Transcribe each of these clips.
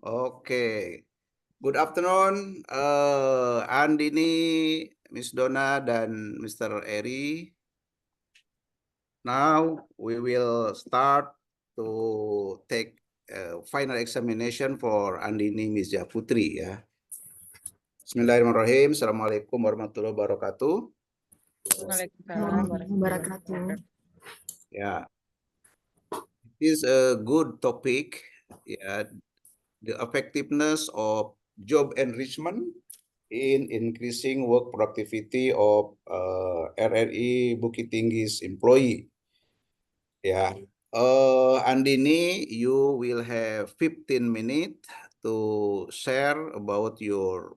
Oke, good afternoon, Andini, Miss Donna, dan Mr. Eri. Now we will start to take final examination for Andini Misja Putri ya. Bismillahirrahmanirrahim. Assalamualaikum warahmatullahi wabarakatuh. Waalaikumsalam warahmatullahi wabarakatuh. Ya, this is a good topic. Ya, the effectiveness of job enrichment in increasing work productivity of RRI Bukit Tinggi's employee. Yeah. Andini, you will have 15 minutes to share about your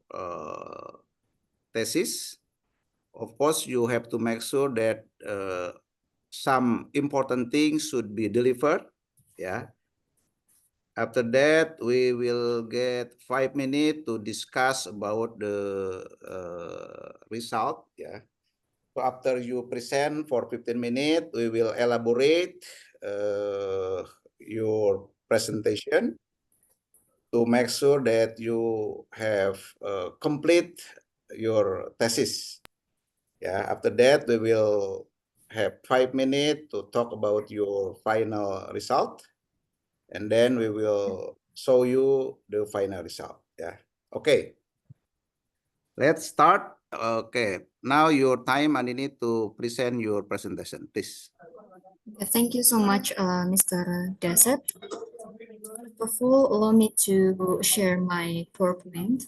thesis. Of course, you have to make sure that some important things should be delivered. Yeah. After that, we will get 5 minutes to discuss about the result. Yeah. So after you present for 15 minutes, we will elaborate your presentation to make sure that you have complete your thesis. Yeah. After that, we will have 5 minutes to talk about your final result. And then we will show you the final result. Yeah. Okay. Let's start. Okay. Now your time, and you need to present your presentation, please. Thank you so much, Mr. Dasep. First of all, allow me to share my PowerPoint.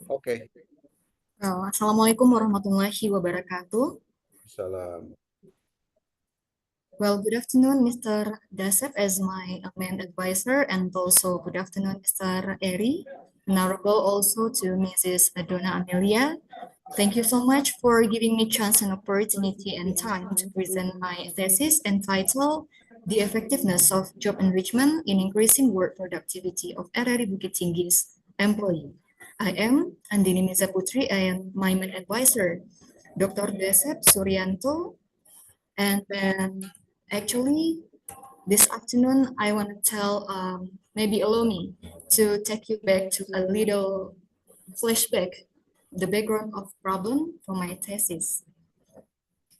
Okay. Assalamualaikum warahmatullahi wabarakatuh. Salam. Well, good afternoon, Mr. Dasep as my main advisor, and also good afternoon, Mr. Eri. Honorable also to Mrs. Donna Amelia. Thank you so much for giving me chance and opportunity and time to present my thesis entitled The Effectiveness of Job Enrichment in Increasing Work Productivity of RRI Bukit Tinggi's Employee. I am Andini Miza Putri, I am my main advisor, Dr. Desep Suryanto, and then actually this afternoon I want to tell, maybe allow me to take you back to a little flashback, the background of problem for my thesis.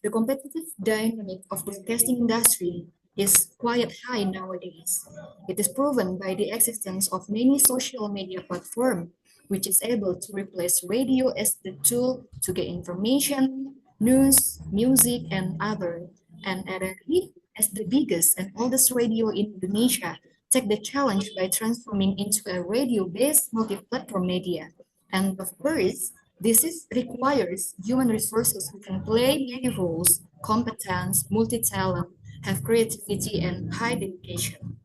The competitive dynamic of the testing industry is quite high nowadays. It is proven by the existence of many social media platforms, which is able to replace radio as the tool to get information, news, music, and other. And RRI, as the biggest and oldest radio in Indonesia, take the challenge by transforming into a radio-based multi-platform media. And of course, requires human resources who can play many roles, competence, multi-talent, have creativity, and high dedication.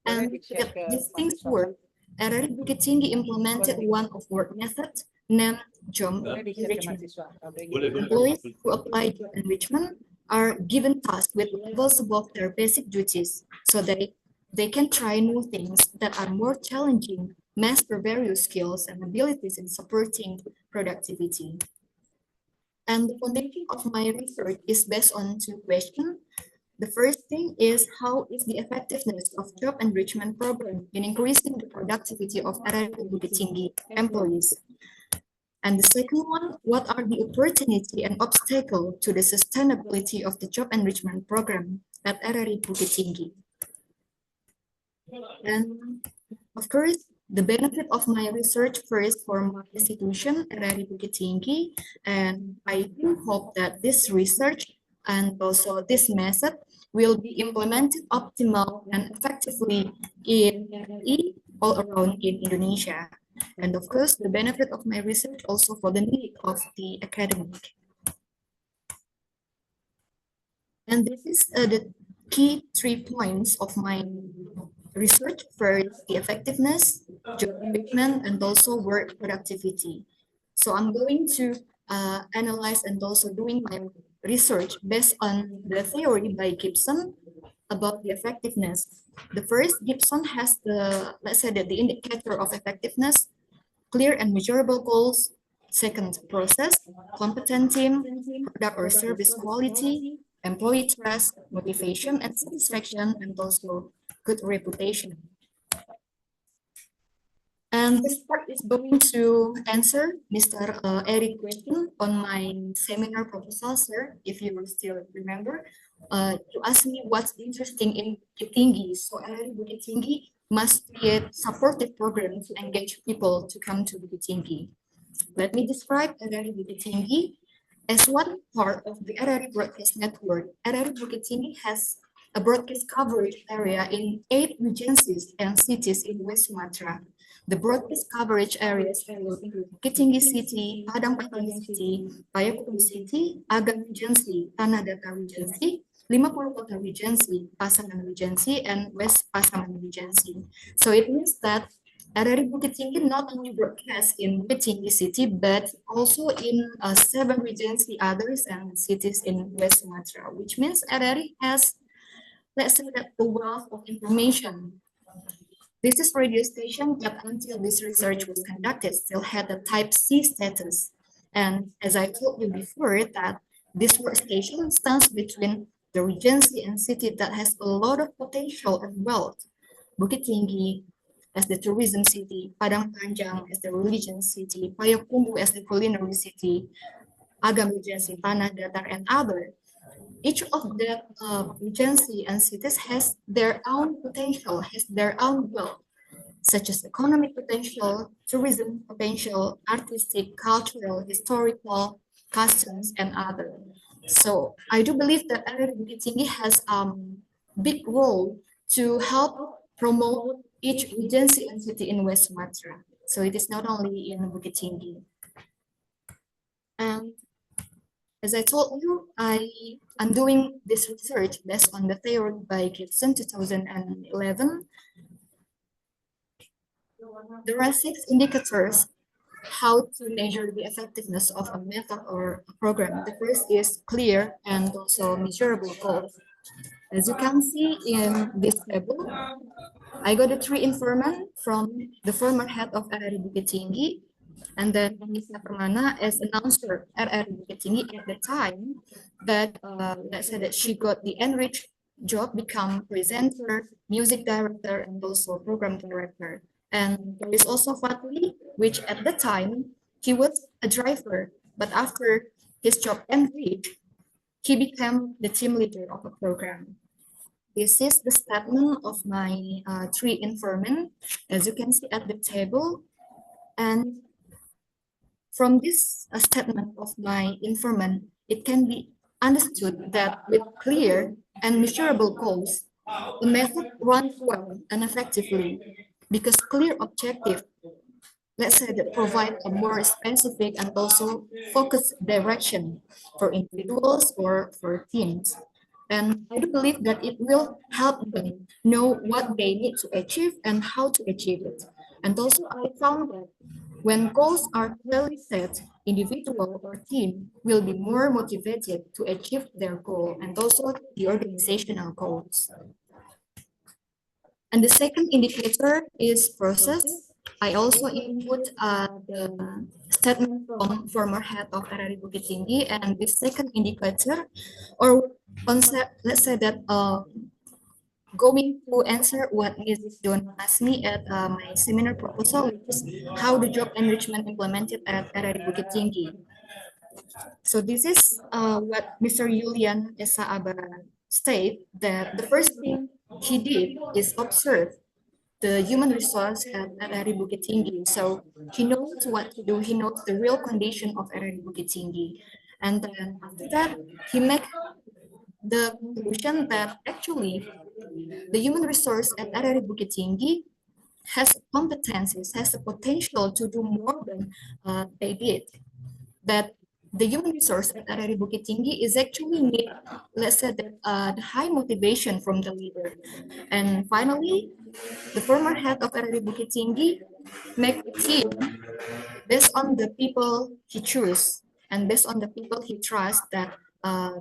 And to get these things work, RRI Bukit Tinggi implemented one of work methods named job enrichment. Employees who apply job enrichment are given tasks with levels above their basic duties so they can try new things that are more challenging, master various skills and abilities in supporting productivity. And the foundation of my research is based on two questions. The first thing is, how is the effectiveness of job enrichment program in increasing the productivity of RRI Bukit Tinggi employees? And the second one, what are the opportunity and obstacle to the sustainability of the job enrichment program at RRI Bukit Tinggi? And of course, the benefit of my research first for my institution, RRI Bukit Tinggi, and I do hope that this research and also this method will be implemented optimal and effectively in RRI all around in Indonesia. And of course, the benefit of my research also for the need of the academic. And this is the key 3 points of my research. First, the effectiveness, job enrichment, and also work productivity. So I'm going to analyze and also doing my research based on the theory by Gibson about the effectiveness. The first, Gibson has the, let's say that the indicator of effectiveness clear and measurable goals. Second, process, competent team, product or service quality, employee trust, motivation and satisfaction, and also good reputation. And this part is going to answer Mr. Eric's question on my seminar proposal, sir, if you will still remember. You asked me what's interesting in Bukit Tinggi. So RRI Bukit Tinggi must create supportive programs to engage people to come to Bukit Tinggi. Let me describe RRI Bukit Tinggi. As one part of the RRI Broadcast Network, RRI Bukit Tinggi has a broadcast coverage area in 8 regencies and cities in West Sumatra. The broadcast coverage areas include Bukit Tinggi City, Padang Panjang City, Payakumbuh City, Agam Regency, Tanah Datar Regency, 50 Kota Regency, Pasaman Regency, and West Pasaman Regency. So it means that RRI Bukit Tinggi not only broadcast in Bukit Tinggi City, but also in 7 regency others and cities in West Sumatra, which means RRI has, let's say, that a wealth of information. This is radio station that until this research was conducted still had a type C status. And as I told you before, that this workstation stands between the regency and city that has a lot of potential and wealth. Bukit Tinggi as the tourism city, Padang Panjang as the religion city, Payakumbuh as the culinary city, Agam Regency, Tanah Datar, and other. Each of the regency and cities has their own potential, has their own wealth, such as economic potential, tourism potential, artistic, cultural, historical, customs, and other. So I do believe that RRI Bukit Tinggi has big role to help promote each regency and city in West Sumatra. So it is not only in Bukit Tinggi. And as I told you, I'm doing this research based on the theory by Gibson 2011. There are 6 indicators how to measure the effectiveness of a method or a program. The first is clear and also measurable goals. As you can see in this table, I got the 3 informant from the former head of RRI Bukit Tinggi, and then Anissa Permana as announcer at RRI Bukit Tinggi at the time that let's say that she got the enriched job, become presenter, music director, and also program director. And there is also Fatli, which at the time he was a driver, but after his job enriched, he became the team leader of a program. This is the statement of my 3 informant, as you can see at the table. And from this statement of my informant, it can be understood that with clear and measurable goals, the method runs well and effectively because clear objective, let's say, that provide a more specific and also focused direction for individuals or for teams. And I do believe that it will help them know what they need to achieve and how to achieve it. And also I found that when goals are clearly set, individual or team will be more motivated to achieve their goal and also the organizational goals. And the second indicator is process. I also input the statement from former head of RRI Bukit Tinggi, and the second indicator or concept, let's say that going to answer what Mrs. Don asked me at my seminar proposal, which is how the job enrichment implemented at RRI Bukit Tinggi. So this is what Mr. Julian Esa Abad state that the first thing he did is observe the human resource at RRI Bukit Tinggi. So he knows what to do. He knows the real condition of RRI Bukit Tinggi. And then after that, he make the conclusion that actually the human resource at RRI Bukit Tinggi has competencies, has the potential to do more than they did. That the human resource at RRI Bukit Tinggi is actually need, let's say that the high motivation from the leader. And finally, the former head of RRI Bukit Tinggi make a team based on the people he choose and based on the people he trusts that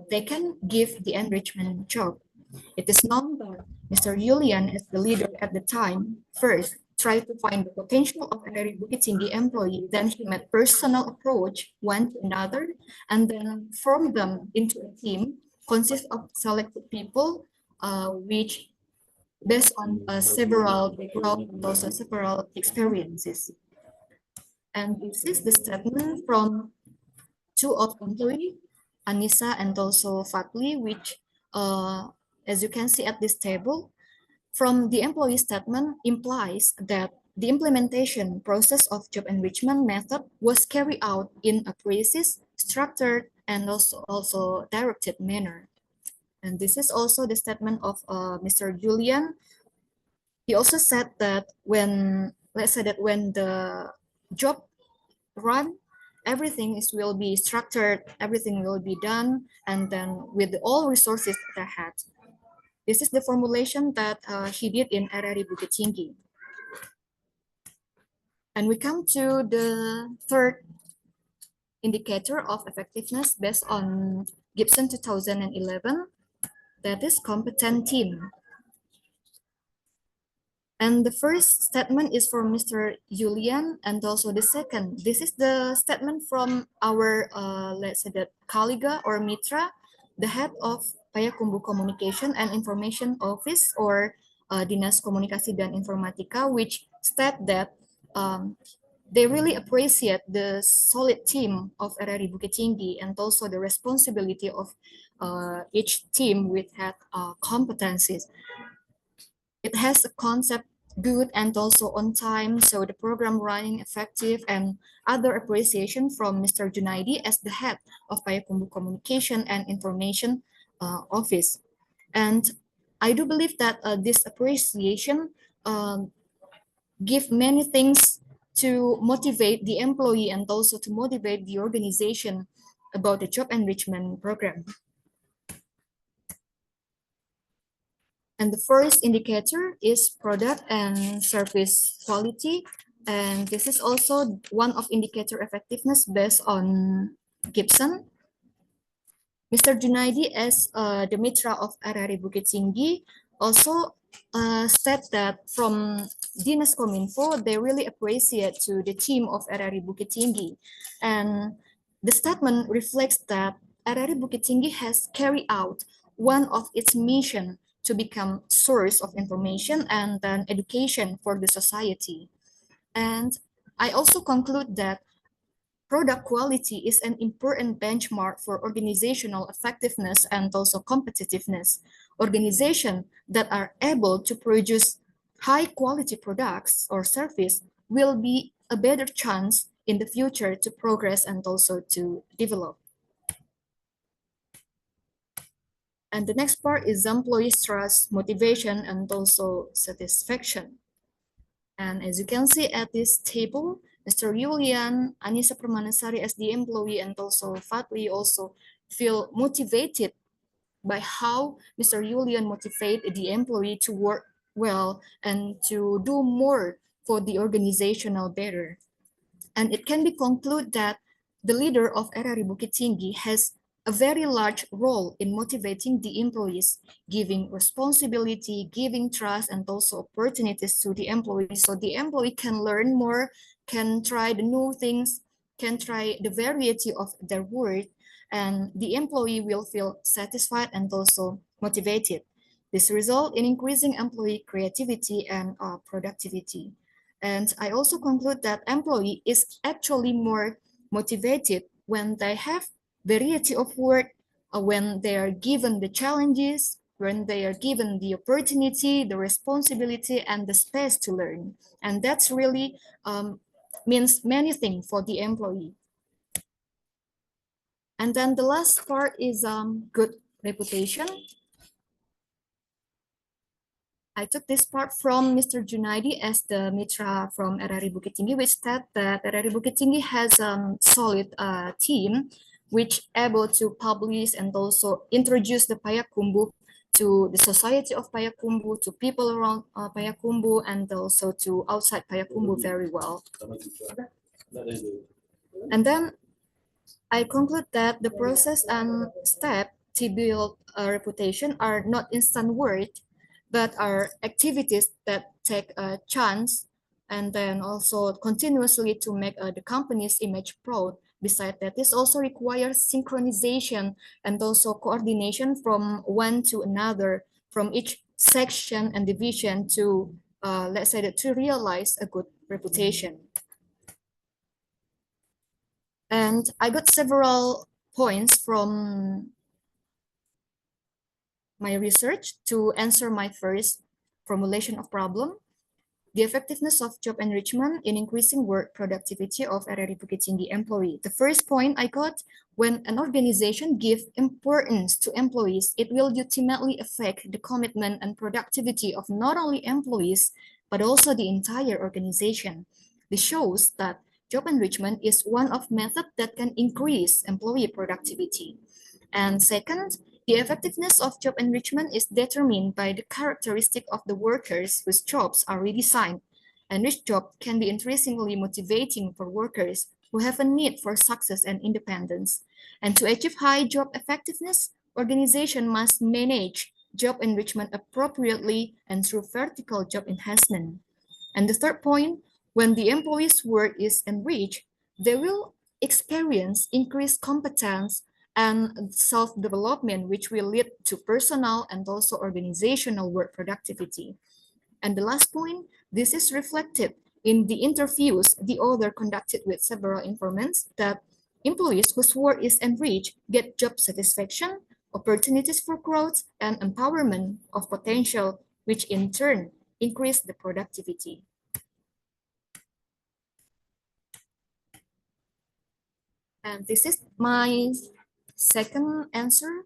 they can give the enrichment job. It is known that Mr. Julian, as the leader at the time, first try to find the potential of RRI Bukit Tinggi employee. Then he made personal approach one to another, and then formed them into a team consist of selected people, which based on several background and also several experiences. And this is the statement from two of employee, Anissa and also Fatli, which, as you can see at this table, from the employee statement implies that the implementation process of job enrichment method was carried out in a precise, structured, and also directed manner. And this is also the statement of Mr. Julian. He also said that when, let's say that when the job run, everything will be structured, everything will be done, and then with all resources at hand. This is the formulation that he did in RRI Bukit Tinggi. And we come to the third indicator of effectiveness based on Gibson 2011, that is competent team. And the first statement is from Mr. Julian, and also the second. This is the statement from our, let's say that Kaliga or Mitra, the head of Payakumbuh Communication and Information Office or Dinas Komunikasi dan Informatika, which state that they really appreciate the solid team of RRI Bukit Tinggi and also the responsibility of each team with had competencies. It has a concept good and also on time, so the program running effective, and other appreciation from Mr. Junaidi as the head of Payakumbuh Communication and Information Office. And I do believe that this appreciation give many things to motivate the employee and also to motivate the organization about the job enrichment program. And the first indicator is product and service quality. And this is also one of indicator effectiveness based on Gibson. Mr. Junaidi, as the Mitra of RRI Bukit Tinggi, also said that from Dinas Kominfo, they really appreciate to the team of RRI Bukit Tinggi. And the statement reflects that RRI Bukit Tinggi has carried out one of its mission to become source of information and then education for the society. And I also conclude that product quality is an important benchmark for organizational effectiveness and also competitiveness. Organizations that are able to produce high quality products or service will be a better chance in the future to progress and also to develop. And the next part is employees' trust, motivation, and also satisfaction. And as you can see at this table, Mr. Julian, Anissa Permanasari as the employee, and also Fatli also feel motivated by how Mr. Julian motivated the employee to work well and to do more for the organizational better. And it can be concluded that the leader of RRI Bukit Tinggi has a very large role in motivating the employees, giving responsibility, giving trust, and also opportunities to the employees. So the employee can learn more, can try the new things, can try the variety of their work, and the employee will feel satisfied and also motivated. This results in increasing employee creativity and productivity. And I also conclude that employee is actually more motivated when they have variety of work, when they are given the challenges, when they are given the opportunity, the responsibility, and the space to learn. And that's really means many things for the employee. And then the last part is good reputation. I took this part from Mr. Junaidi as the Mitra from RRI Bukit Tinggi, which said that RRI Bukit Tinggi has a solid team which able to publish and also introduce the Payakumbuh to the society of Payakumbuh, to people around Payakumbuh, and also to outside Payakumbuh very well. And then I conclude that the process and step to build a reputation are not instant work, but are activities that take a chance and then also continuously to make the company's image proud. Besides that, this also requires synchronization and also coordination from one to another, from each section and division to, let's say that, to realize a good reputation. And I got several points from my research to answer my first formulation of problem. The effectiveness of job enrichment in increasing work productivity of RRI Bukit Tinggi employee. The first point I got, when an organization gives importance to employees, it will ultimately affect the commitment and productivity of not only employees, but also the entire organization. This shows that job enrichment is one of methods that can increase employee productivity. And second, the effectiveness of job enrichment is determined by the characteristic of the workers whose jobs are redesigned, and which job can be increasingly motivating for workers who have a need for success and independence. And to achieve high job effectiveness, organization must manage job enrichment appropriately and through vertical job enhancement. And the third point, when the employee's work is enriched, they will experience increased competence and self-development, which will lead to personal and also organizational work productivity. And the last point, this is reflected in the interviews the author conducted with several informants, that employees whose work is enriched get job satisfaction, opportunities for growth, and empowerment of potential, which in turn increase the productivity. And this is my second answer,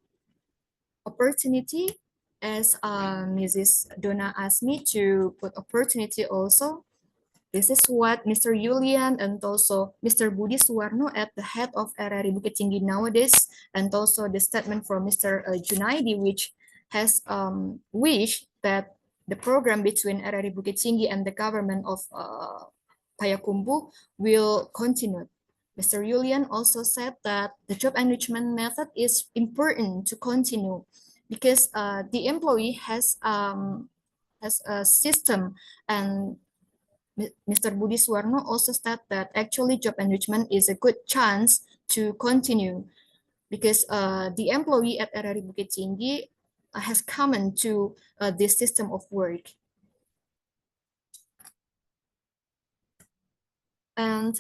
opportunity, as Mrs. Donna asked me to put opportunity also. This is what Mr. Julian and also Mr. Budi Suwarno at the head of RRI Bukit Tinggi nowadays, and also the statement from Mr. Junaidi, which has wished that the program between RRI Bukit Tinggi and the government of Payakumbuh will continue. Mr. Julian also said that the job enrichment method is important to continue because the employee has a system, and Mr. Budi Suwarno also said that actually job enrichment is a good chance to continue because the employee at RRI Bukit Tinggi has come into this system of work. And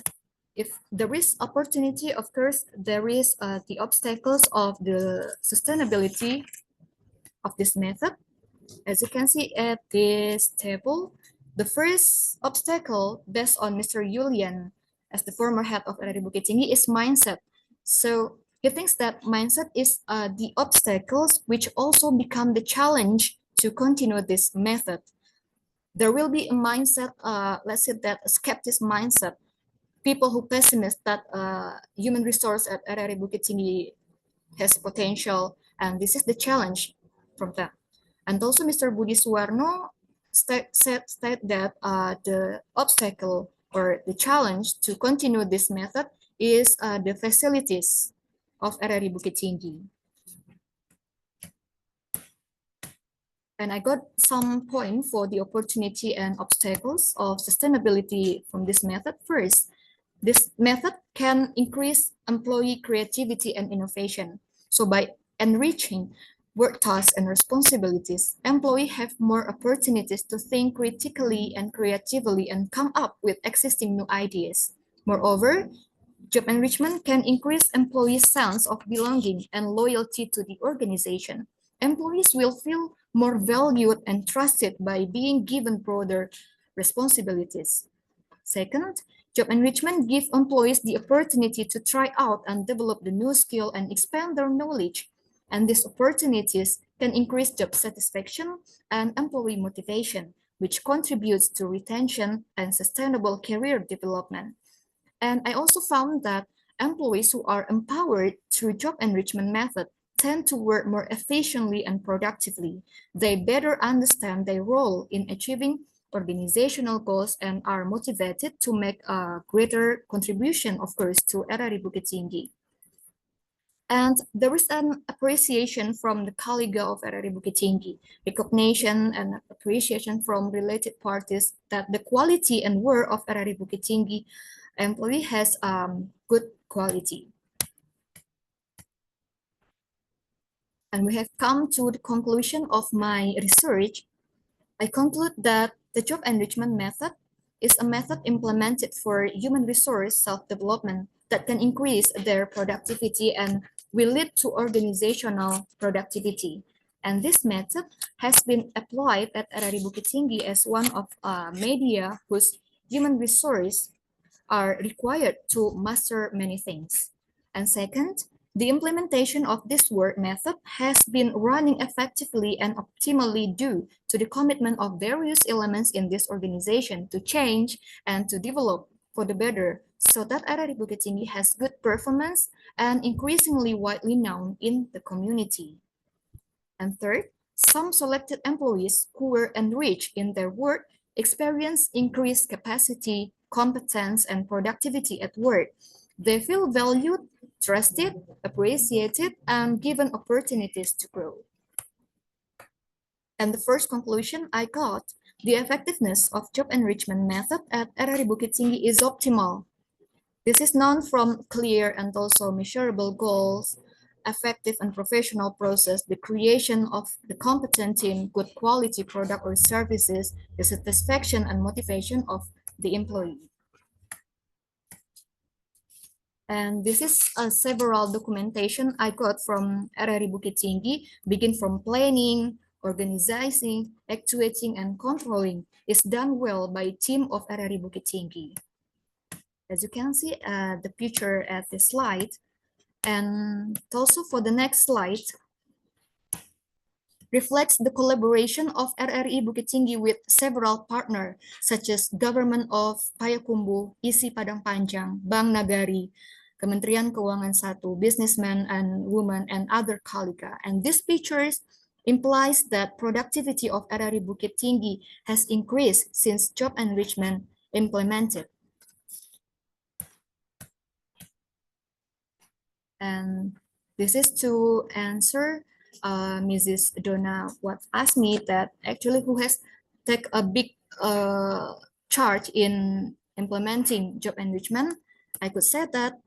if there is opportunity, of course, there is the obstacles of the sustainability of this method. As you can see at this table, the first obstacle based on Mr. Julian as the former head of RRI Bukit Tinggi is mindset. So he thinks that mindset is the obstacles which also become the challenge to continue this method. There will be a mindset, let's say that a skeptic mindset, people who pessimist that human resource at RRI Bukit Tinggi has potential, and this is the challenge from them. And also Mr. Budi Suwarno state that the obstacle or the challenge to continue this method is the facilities of RRI Bukit Tinggi. And I got some point for the opportunity and obstacles of sustainability from this method. First, this method can increase employee creativity and innovation. So by enriching work tasks and responsibilities, employees have more opportunities to think critically and creatively and come up with existing new ideas. Moreover, job enrichment can increase employees' sense of belonging and loyalty to the organization. Employees will feel more valued and trusted by being given broader responsibilities. Second, job enrichment gives employees the opportunity to try out and develop the new skill and expand their knowledge. And these opportunities can increase job satisfaction and employee motivation, which contributes to retention and sustainable career development. And I also found that employees who are empowered through job enrichment method tend to work more efficiently and productively. They better understand their role in achieving organizational goals and are motivated to make a greater contribution, of course, to RRI Bukit Tinggi. And there is an appreciation from the Kaliga of RRI Bukit Tinggi, recognition and appreciation from related parties that the quality and work of RRI Bukit Tinggi employee has good quality. And we have come to the conclusion of my research. I conclude that the job enrichment method is a method implemented for human resource self-development that can increase their productivity and will lead to organizational productivity. And this method has been applied at RRI Bukit Tinggi as one of media whose human resource are required to master many things. And second, the implementation of this work method has been running effectively and optimally due to the commitment of various elements in this organization to change and to develop for the better, so that RRI Bukit Tinggi has good performance and increasingly widely known in the community. And third, some selected employees who were enriched in their work experience increased capacity, competence, and productivity at work. They feel valued, trusted, appreciated, and given opportunities to grow. And the first conclusion I got, the effectiveness of job enrichment method at RRI Bukit Tinggi is optimal. This is known from clear and also measurable goals, effective and professional process, the creation of the competent team, good quality product or services, the satisfaction and motivation of the employee. And this is several documentation I got from RRI Bukit Tinggi, begin from planning, organizing, actuating, and controlling is done well by team of RRI Bukit Tinggi. As you can see the picture at the slide, and also for the next slide, reflects the collaboration of RRI Bukit Tinggi with several partners, such as Government of Payakumbuh, ISI Padang Panjang, Bank Nagari, Kementerian Keuangan 1, Businessmen and Women, and other Kaliga. And this pictures implies that productivity of RRI Bukit Tinggi has increased since job enrichment implemented. And this is to answer Mrs. Donna what asked me that actually who has take a big charge in implementing job enrichment. I could say that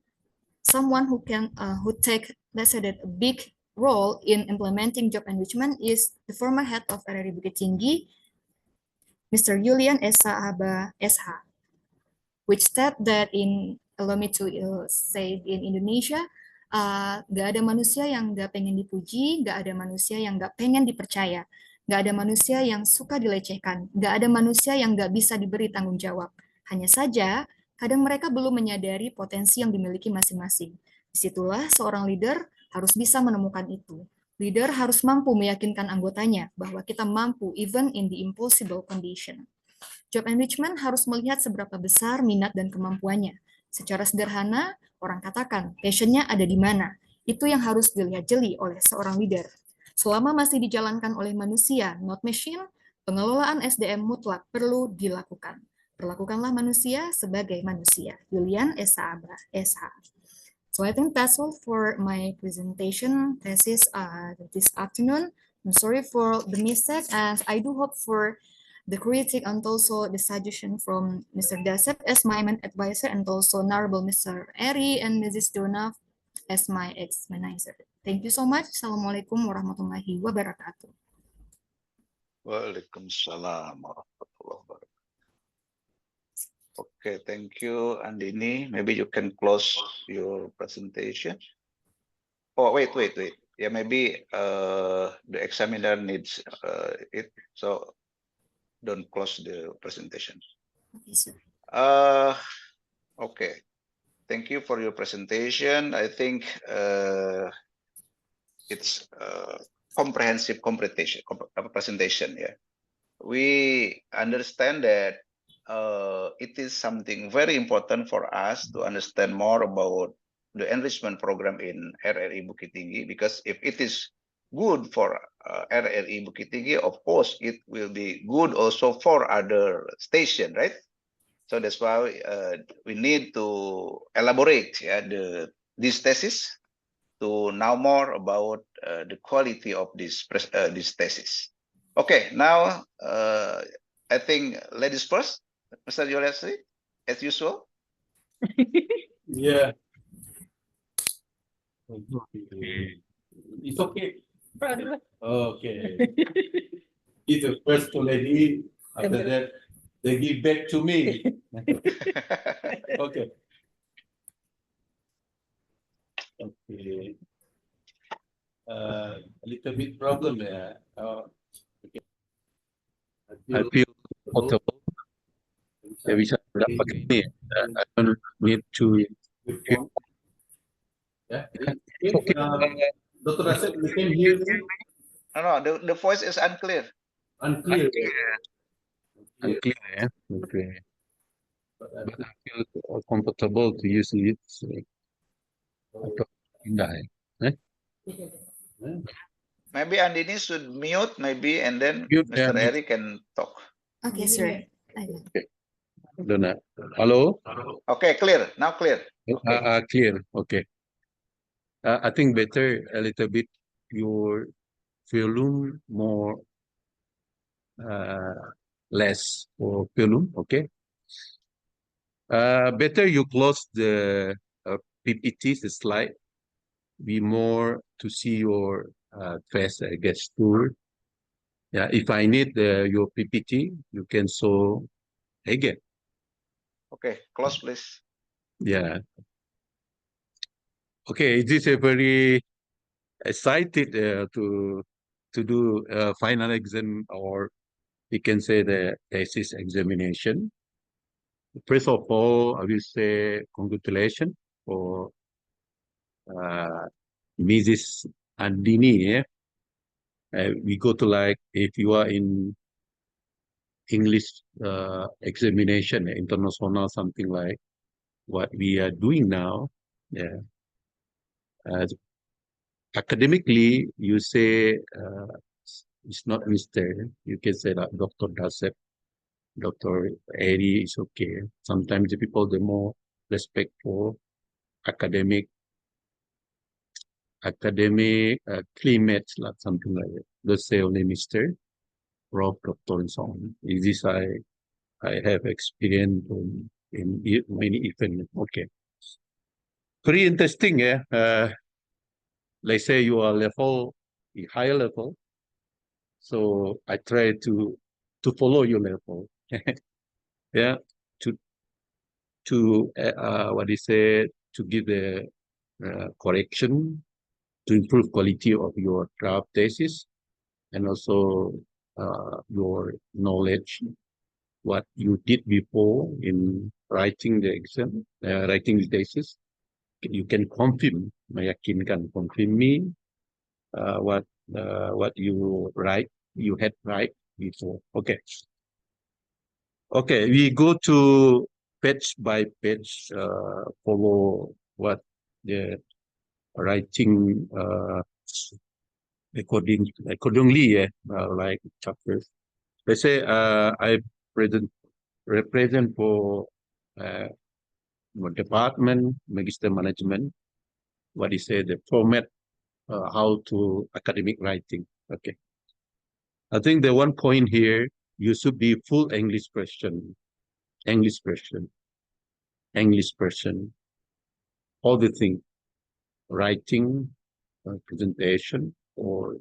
someone who can who take, let's say that, a big role in implementing job enrichment is the former head of RRI Bukit Tinggi, Mr. Julian Esa Aba SH, which said that allow me to say in Indonesia, gak ada manusia yang gak pengen dipuji, gak ada manusia yang gak pengen dipercaya, gak ada manusia yang suka dilecehkan, gak ada manusia yang gak bisa diberi tanggung jawab. Hanya saja, kadang mereka belum menyadari potensi yang dimiliki masing-masing. Disitulah seorang leader harus bisa menemukan itu. Leader harus mampu meyakinkan anggotanya bahwa kita mampu even in the impossible condition. Job enrichment harus melihat seberapa besar minat dan kemampuannya. Secara sederhana, orang katakan, passion-nya ada di mana. Itu yang harus dilihat jeli oleh seorang leader. Selama masih dijalankan oleh manusia, not machine, pengelolaan SDM mutlak perlu dilakukan. Perlakukanlah manusia sebagai manusia. Julian Esa Aba, SH. So I think that's all for my presentation thesis this afternoon. I'm sorry for the mistake, and I do hope for the critique and also the suggestion from Mr. Dasep as my main advisor, and also Honorable Mr. Eri and Mrs. Donna as my ex-manager. Thank you so much. Assalamualaikum warahmatullahi wabarakatuh. Waalaikumsalam warahmatullahi wabarakatuh. Okay, thank you, Andini. Maybe you can close your presentation. Oh, wait. Yeah, maybe the examiner needs it, so don't close the presentation. Okay, sir. Okay, thank you for your presentation. I think it's comprehensive presentation. Yeah, we understand that it is something very important for us to understand more about the enrichment program in RRI Bukit Tinggi, because if it is good for RRI Bukit Tinggi, of course it will be good also for other station, right? So that's why we need to elaborate this thesis to know more about the quality of this thesis. Okay, now I think ladies first, Mr. Yolesi, as usual. Yeah. It's okay. Okay. It's the first lady. After that, they give back to me. Okay. Okay. A little bit problem there. Okay. I feel comfortable. Ya bisa pakai ini. I don't need to. Yeah. Okay. Dr. Asep, you can hear me? No, the voice is unclear. Unclear. Unclear, ya. Okay. But I feel comfortable to use it. Atau pindah ya. Maybe Andini should mute, maybe, and then Mute, Mr. yeah, Eri can talk. Okay, sir. I will. Dona. Hello? Okay, clear. Now clear. Okay. Clear. Okay. I think better a little bit your volume more less for volume. Okay. Better you close the PPT, the slide, be more to see your face, I guess, too. Yeah, if I need your PPT, you can show again. Okay, close please. Yeah. Okay, this is very excited to do final exam, or we can say the thesis examination. First of all, I will say congratulations for Mrs. Andini. Yeah? We go to like, if you are in English examination, international, something like what we are doing now. Yeah. Academically, you say it's not Mr. You can say that Dr. Dasep, Dr. Eri is okay. Sometimes the people, they're more respect for academic climate, like something like that. Let's say only Mr. Prof, Doctor, and so on. This I have experience in many events. Okay. Very interesting, yeah. Let's say you are level, higher level. So I try to follow your level. Yeah. To what do you say, to give the correction, to improve quality of your draft thesis, and also your knowledge, what you did before in writing the exam, writing the thesis. You can confirm, meyakinkan, confirm me what you had right before. Okay. Okay, we go to page by page, follow what the writing accordingly, like chapters. Let's say I represent for department, magister management, what is the format, how to academic writing. Okay. I think the one point here, you should be full English person, all the things, writing, presentation, or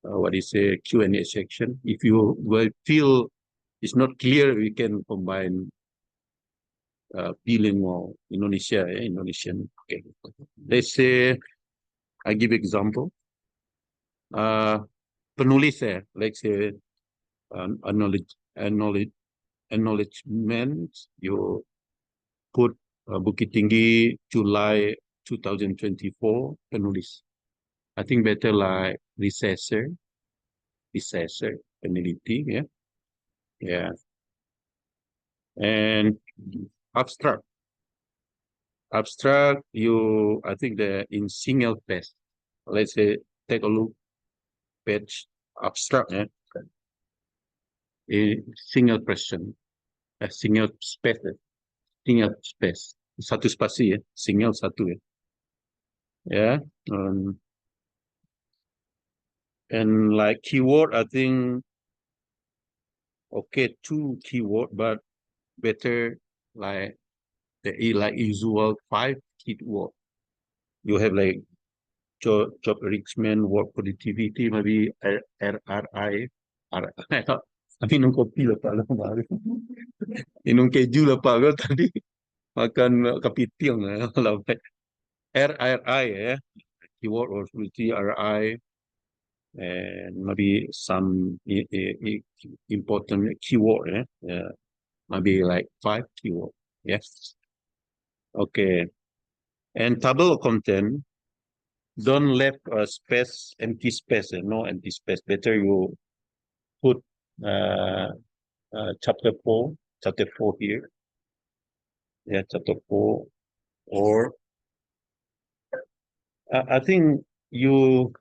what is a Q&A section. If you will feel it's not clear, we can combine bilingual Indonesian. Okay. Let's say, I give example. Penulis, let's say, acknowledgement, you put Bukit Tinggi, July 2024, penulis. I think better like researcher, peneliti, yeah. Yeah. And abstract, I think in single page. Let's say, take a look, page abstract, yeah. A single question, a single space, satu spasi, ya, single satu, ya. Yeah. And like keyword, I think okay, 2 keyword, but better like like usual 5 keyword. You have like job enrichment, work productivity, maybe RRI. Minum kopi lah Pak lah. Minum keju lah Pak kau tadi. Makan kepiting lah. RRI ya. Keyword or RRI. And maybe some important keyword maybe like 5 keyword. Yes. Okay. And table of content, don't left a space, empty space, no empty space. Better you put chapter 4 here. Yeah, chapter 4. Or I think you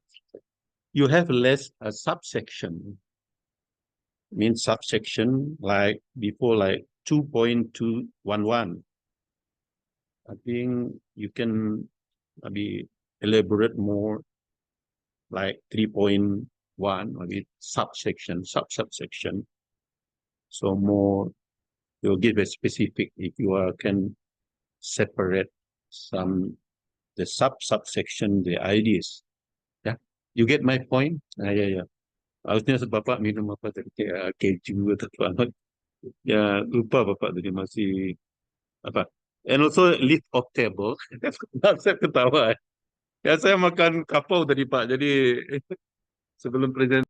have less a subsection. Means subsection like before like 2.211. I think you can maybe elaborate more like 3.1 maybe subsection. So more you'll give a specific if you can separate some the subsection, the ideas. Yeah, you get my point? Yeah. Harusnya Bapak minum apa tadi? Keju atau apa? Ya, lupa Bapak tadi masih apa? And also list of table. Saya ketawa. Ya, saya makan kapau tadi Pak. Jadi sebelum present.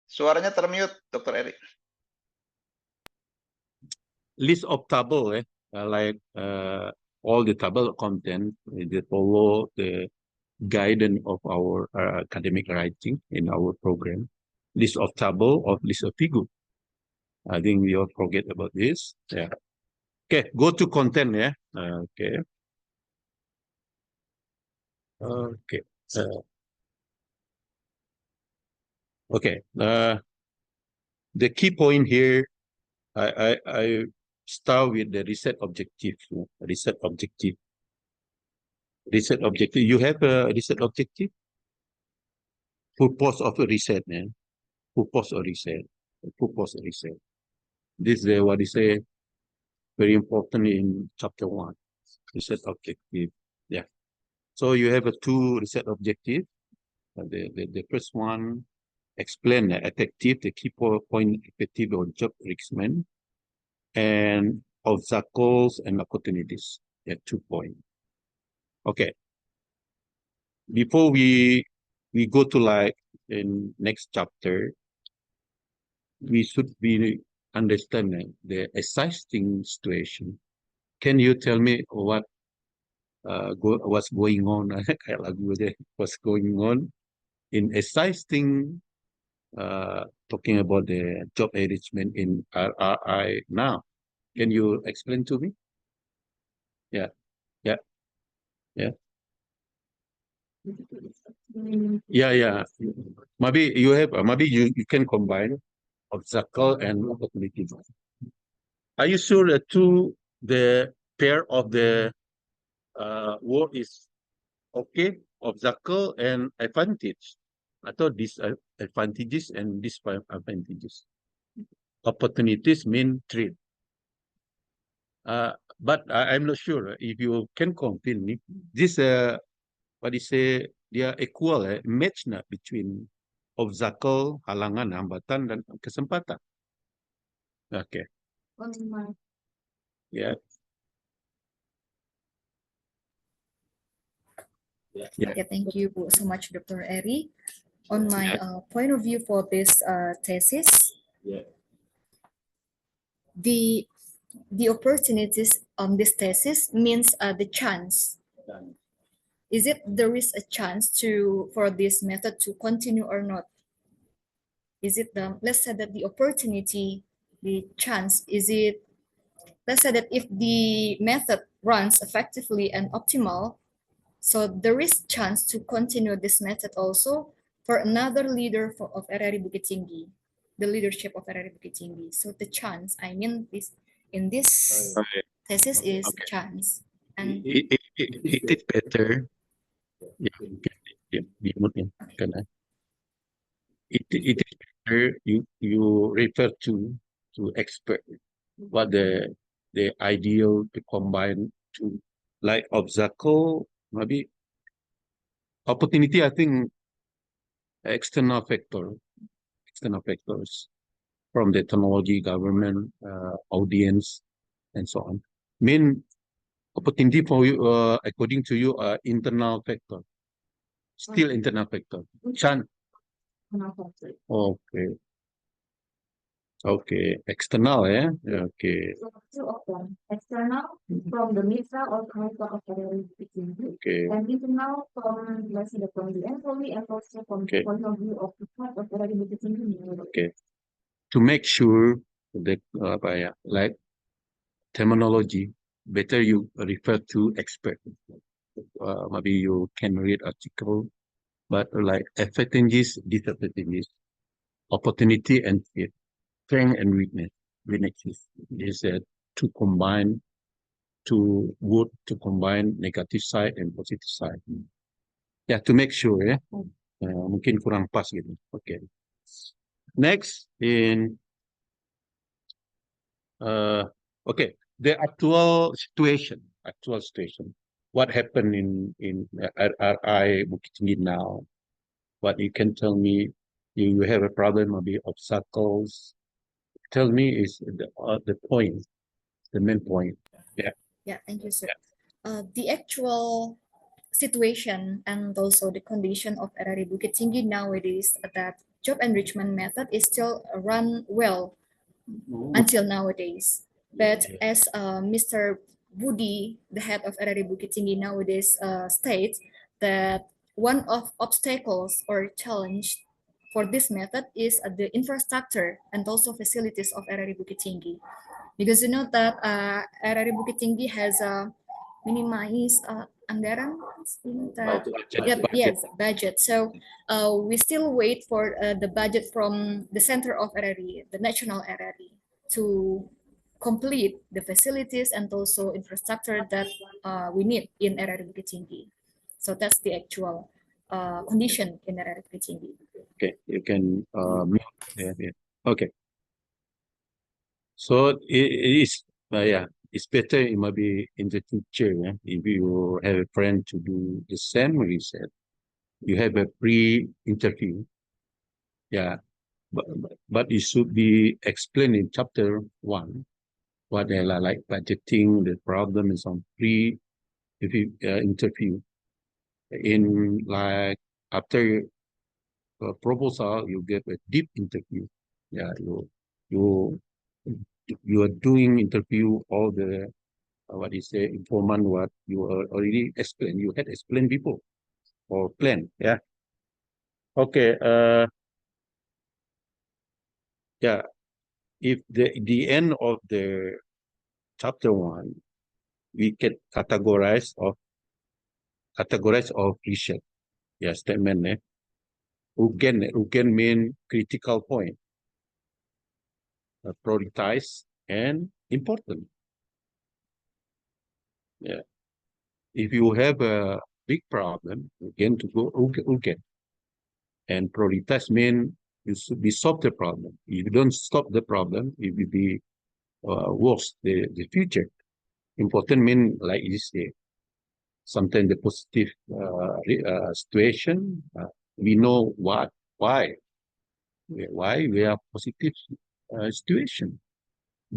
Suaranya termute, Dr. Eri. List of table, like all the table content, they follow the guidance of our academic writing in our program. List of table or list of figure. I think we all forget about this. Yeah. Okay, go to content. Yeah. Okay. Okay. Okay. The key point here, I start with the research objective. Research objective. Research objective. You have a research objective? Purpose of a research, man. Purpose of research. Purpose of research. This is what is very important in chapter 1. Research objective. Yeah. So you have a 2 research objective. The first one, explain the effective, the key point effective on job enrichment and obstacles and opportunities. Yeah, 2 points. Okay. Before we go to like in next chapter, we should be understanding the existing situation. Can you tell me what what's going on? What's going on in existing? Talking about the job enrichment in RRI now. Can you explain to me? Yeah. Maybe you have. Maybe you can combine obstacle and opportunity. Are you sure that the pair of the word is okay? Obstacle and advantage. I thought these advantages and disadvantages. Opportunities mean trade. But I'm not sure if you can confirm me. This what is say they are equal, match not between obstacle, halangan, hambatan dan kesempatan. Okay. Yeah. Okay, thank you so much, Dr. Eri. On my point of view for this thesis, the opportunities on this thesis means the chance. Is it there is a chance for this method to continue or not? Is it let's say that the opportunity, the chance, is it, let's say that if the method runs effectively and optimal, so there is chance to continue this method also for another leader of RRI Bukit Tinggi. the leadership of RRI Bukit Tinggi. So the chance, I mean, in this Okay. thesis is Okay. chance, and It is better. Yeah, it is better you refer to expert what the ideal to combine to like obstacle maybe opportunity. I think external factors from the technology, government, audience, and so on. Main opportunity for you, according to you, internal factor. Still internal factor. Chan. Okay. Okay. External, yeah. Okay. So two of them, external from the Mitra or Council of Federal Teaching, Okay. and internal from, let's say, from the employee and also from the Okay. point of view of the part of Federal Teaching. Okay. To make sure that like terminology, better you refer to expert. Maybe you can read article, but like advantages, disadvantages, opportunity and fear, strength and weaknesses. Is to combine to combine negative side and positive side. Ya, to make sure ya. Mungkin kurang pas gitu. Okay. Next in okay, the actual situation. What happened in RRI Bukit Tinggi now? What you can tell me? You have a problem, maybe obstacles. Tell me is the point, the main point. yeah, thank you, sir. The actual situation and also the condition of RRI Bukit Tinggi nowadays that job enrichment method is still run well until nowadays. But as Mr. Budi, the head of RRI Bukit Tinggi nowadays, states that one of obstacles or challenge for this method is the infrastructure and also facilities of RRI Bukit Tinggi. Because you know that RRI Bukit Tinggi has a minimized anggaran, budget. So we still wait for the budget from the center of RRI, the national RRI, to complete the facilities and also infrastructure that we need in RRI Bukit Tinggi. So that's the actual condition in RRI Bukit Tinggi. Okay, you can okay. So it is it's better it might be in the future if you have a friend to do the same research. You have a pre-interview. Yeah, but it should be explained in chapter 1 what they are like budgeting, the problem is on interview. In like after proposal, you get a deep interview. Yeah, you are doing interview all the what is the informant what you already explained. You had explained before or plan. Yeah. Okay. Yeah. If the end of the chapter 1, we can categorize of research. Yeah, statement. Again mean critical point. Prioritize and important. Yeah. If you have a big problem, again to go okay. And prioritize mean you should be solve the problem. If you don't stop the problem, it will be worse the future. Important mean like you say, sometimes the positive situation. We know why we have positive situation,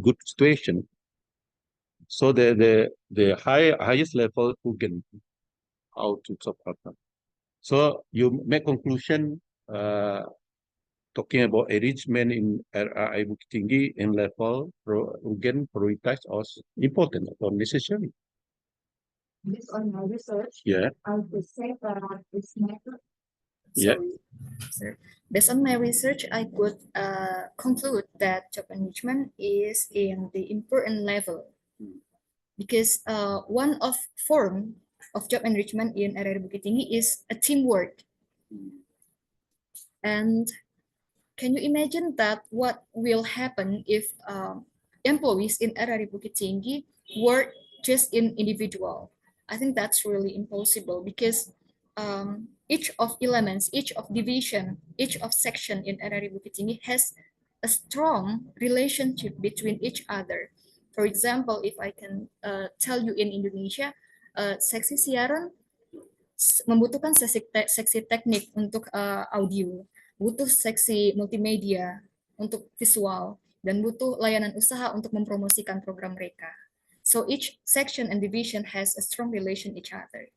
good situation. So the highest level who can how to solve problem. So you make conclusion talking about arrangement in RRI Bukit Tinggi in level again prioritize as important or necessary. Based on my research, Yeah. I would say that this method. Yeah. Sir, based on my research, I could conclude that job enrichment is in the important level because one of form of job enrichment in RRI Bukit Tinggi is a teamwork, and can you imagine that what will happen if employees in RRI Bukit Tinggi work just in individual? I think that's really impossible because each of elements, each of division, each of section in RRI Bukit Tinggi has a strong relationship between each other. For example, if I can tell you in Indonesia, seksi siaran membutuhkan seksi teknik untuk audio, butuh seksi multimedia untuk visual, dan butuh layanan usaha untuk mempromosikan program mereka. So each section and division has a strong relation each other.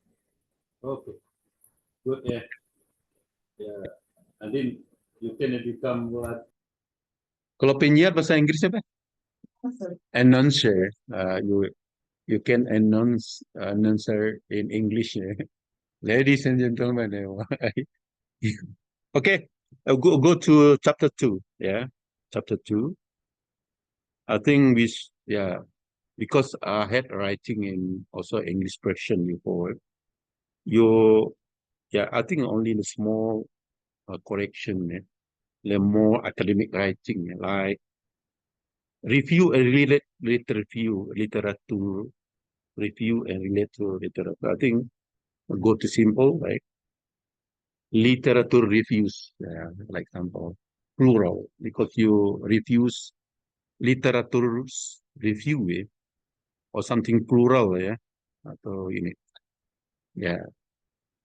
Okay. Good, yeah. Yeah. And then you can become what? Kalau penyiar bahasa Inggris apa? Announcer. You can announcer in English. Ladies and gentlemen. Okay, go to chapter 2. Yeah, chapter 2. I think because I had writing in also English version before. I think only the small correction, the more academic writing, like review and relate literature review and relate to literature. I think go to simple, like literature reviews, like example, plural, because you reviews literature's review, or something plural, atau ini,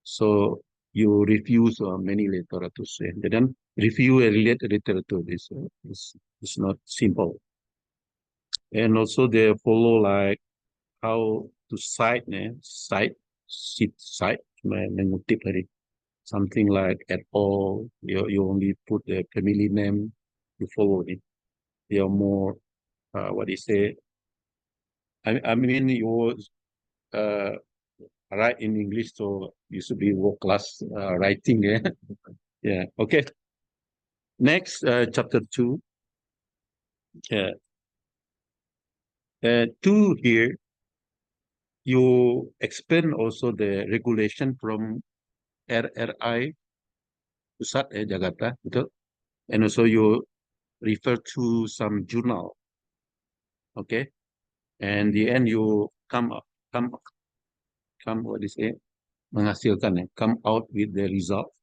so you reviews many literatures, then review and relate literature is not simple, and also they follow like how to cite, mengutip dari something like at all. You only put the family name, you follow it. You're more what do you say? I mean you write in English, so you should be world class writing. Yeah. Okay. Next, chapter 2. Yeah. 2 here. You explain also the regulation from RRI Pusat Jakarta, betul? And also you refer to some journal, okay? And the end you come what is it? Menghasilkan, come out with the result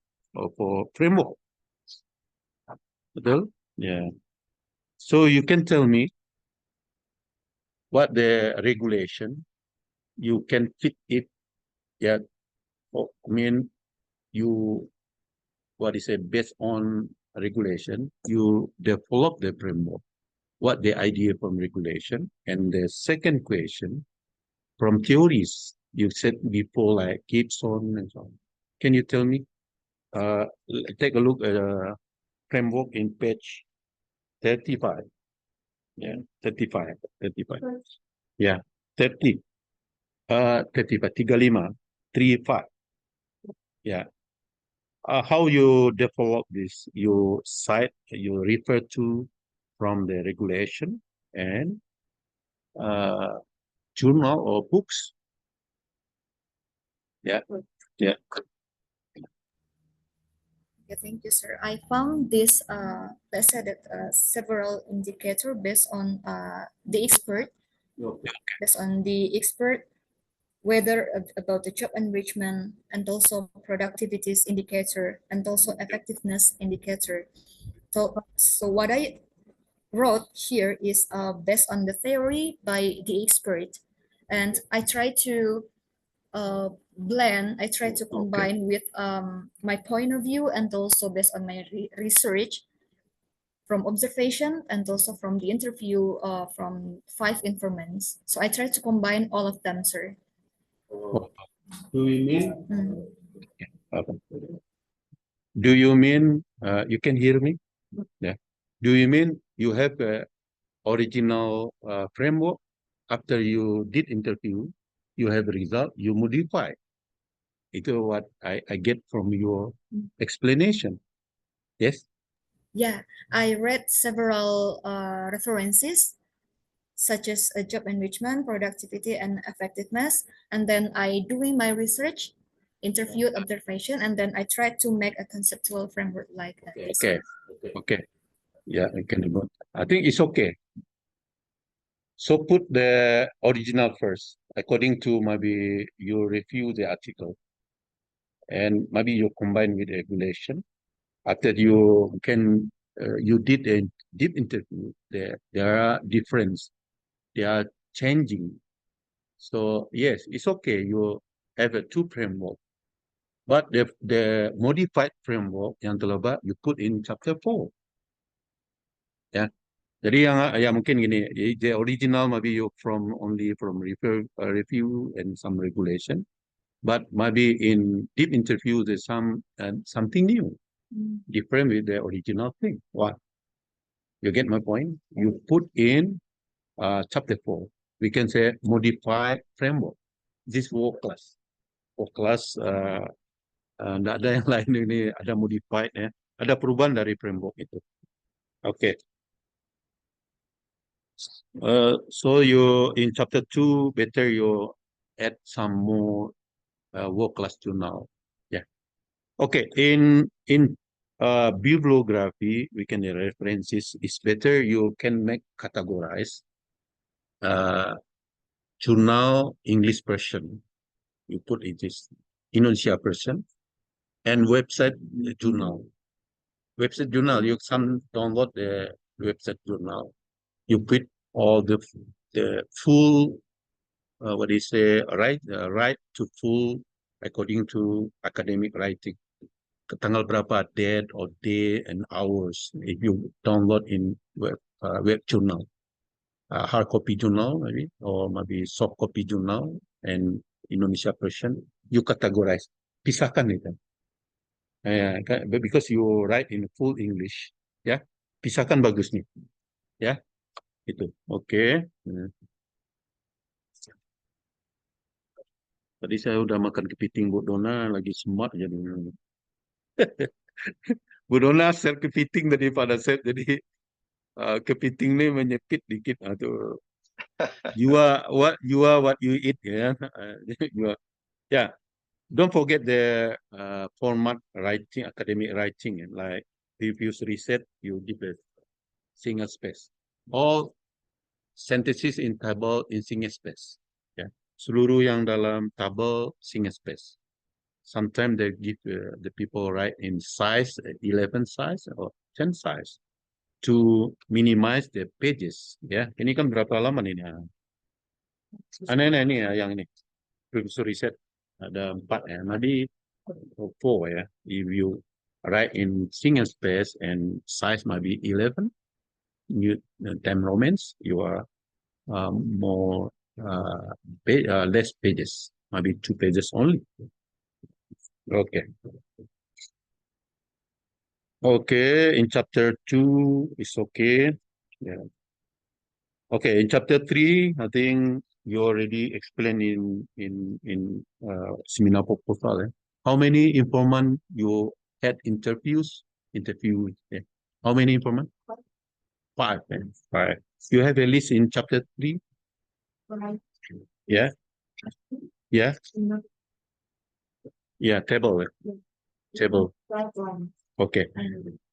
for framework, betul? Yeah. So you can tell me what the regulation you can fit it. Yeah. I mean, you what is it, based on regulation, you develop the framework. What the idea from regulation? And the second question, from theories, you said before, like Gibson and so on. Can you tell me? Take a look at the framework in page 35. Yeah, 35. Yeah, 30. 35, 35. Yeah. How you develop this? You cite, you refer to from the regulation and journal or books. Yeah. Okay, thank you, sir. I found this, let's say that several indicator based on the expert, whether about the job enrichment and also productivities indicator and also effectiveness indicator. So what I wrote here is based on the theory by the expert, and I try to combine with my point of view and also based on my research from observation and also from the interview from 5 informants. So I try to combine all of them, sir. Do you mean? Do you mean you can hear me? Yeah. Do you mean you have a original framework? After you did interview, you have a result, you modify. Itu what I get from your explanation. Yes? Yeah, I read several references such as job enrichment, productivity, and effectiveness. And then I doing my research interviewed observation, and then I tried to make a conceptual framework like this. Okay. Okay. Okay. Yeah, I can do it. I think it's okay. So put the original first, according to maybe you review the article, and maybe you combine with regulation. After you can, you did a deep interview. There are difference. They are changing. So yes, it's okay. You have a two framework, but the modified framework yang telah you put in chapter 4. Ya. Jadi yang mungkin gini, the original maybe you only from review and some regulation, but maybe in deep interview there's something new, different with the original thing. What? You get my point? You put in chapter 4. We can say modified framework. This work class. Work class nggak ada yang lain ini, ada modified ya. Ada perubahan dari framework itu. Okay. So you in chapter 2 better you add some more work class journal. Yeah. Okay. In bibliography we can references. It's better you can make categorize journal English version. You put it is Indonesia version and website journal. Website journal you some download the website journal. You put all the full what do you say right to full according to academic writing. Tanggal berapa date or day and hours if you download in web journal, hard copy journal maybe or maybe soft copy journal and Indonesia version you categorize, pisahkan itu. Because you write in full English, ya, pisahkan bagus nih, ya, itu, oke. Tadi saya udah makan kepiting Bu Dona, lagi semak jadi. Bu Dona share kepiting daripada set, jadi kepiting nih menyepit dikit atau. You are what you eat, ya. Yeah. Don't forget the format writing, academic writing, and like previous reset, you give a single space. All sentences in table in single space. Yeah. Seluruh yang dalam table single space. Sometimes they give the people write in size 11 size or 10 size to minimize the pages. Ya, ini kan berapa halaman ini? Ini ya yang ini. Previous reset. Ada 4 ya. Nanti 4 ya. If you write in single space and size might be 11, you 10 romans, you are more less pages, maybe 2 pages only. Okay. Okay, in chapter 2 it's okay. Yeah. Okay, in chapter 3, I think you already explained in seminar proposal. How many informant you had interviews? Yeah. How many informant? 5. 5. You have a list in chapter 3? Right. Yeah. Yeah. Yeah. Table. Table. Right one. Okay.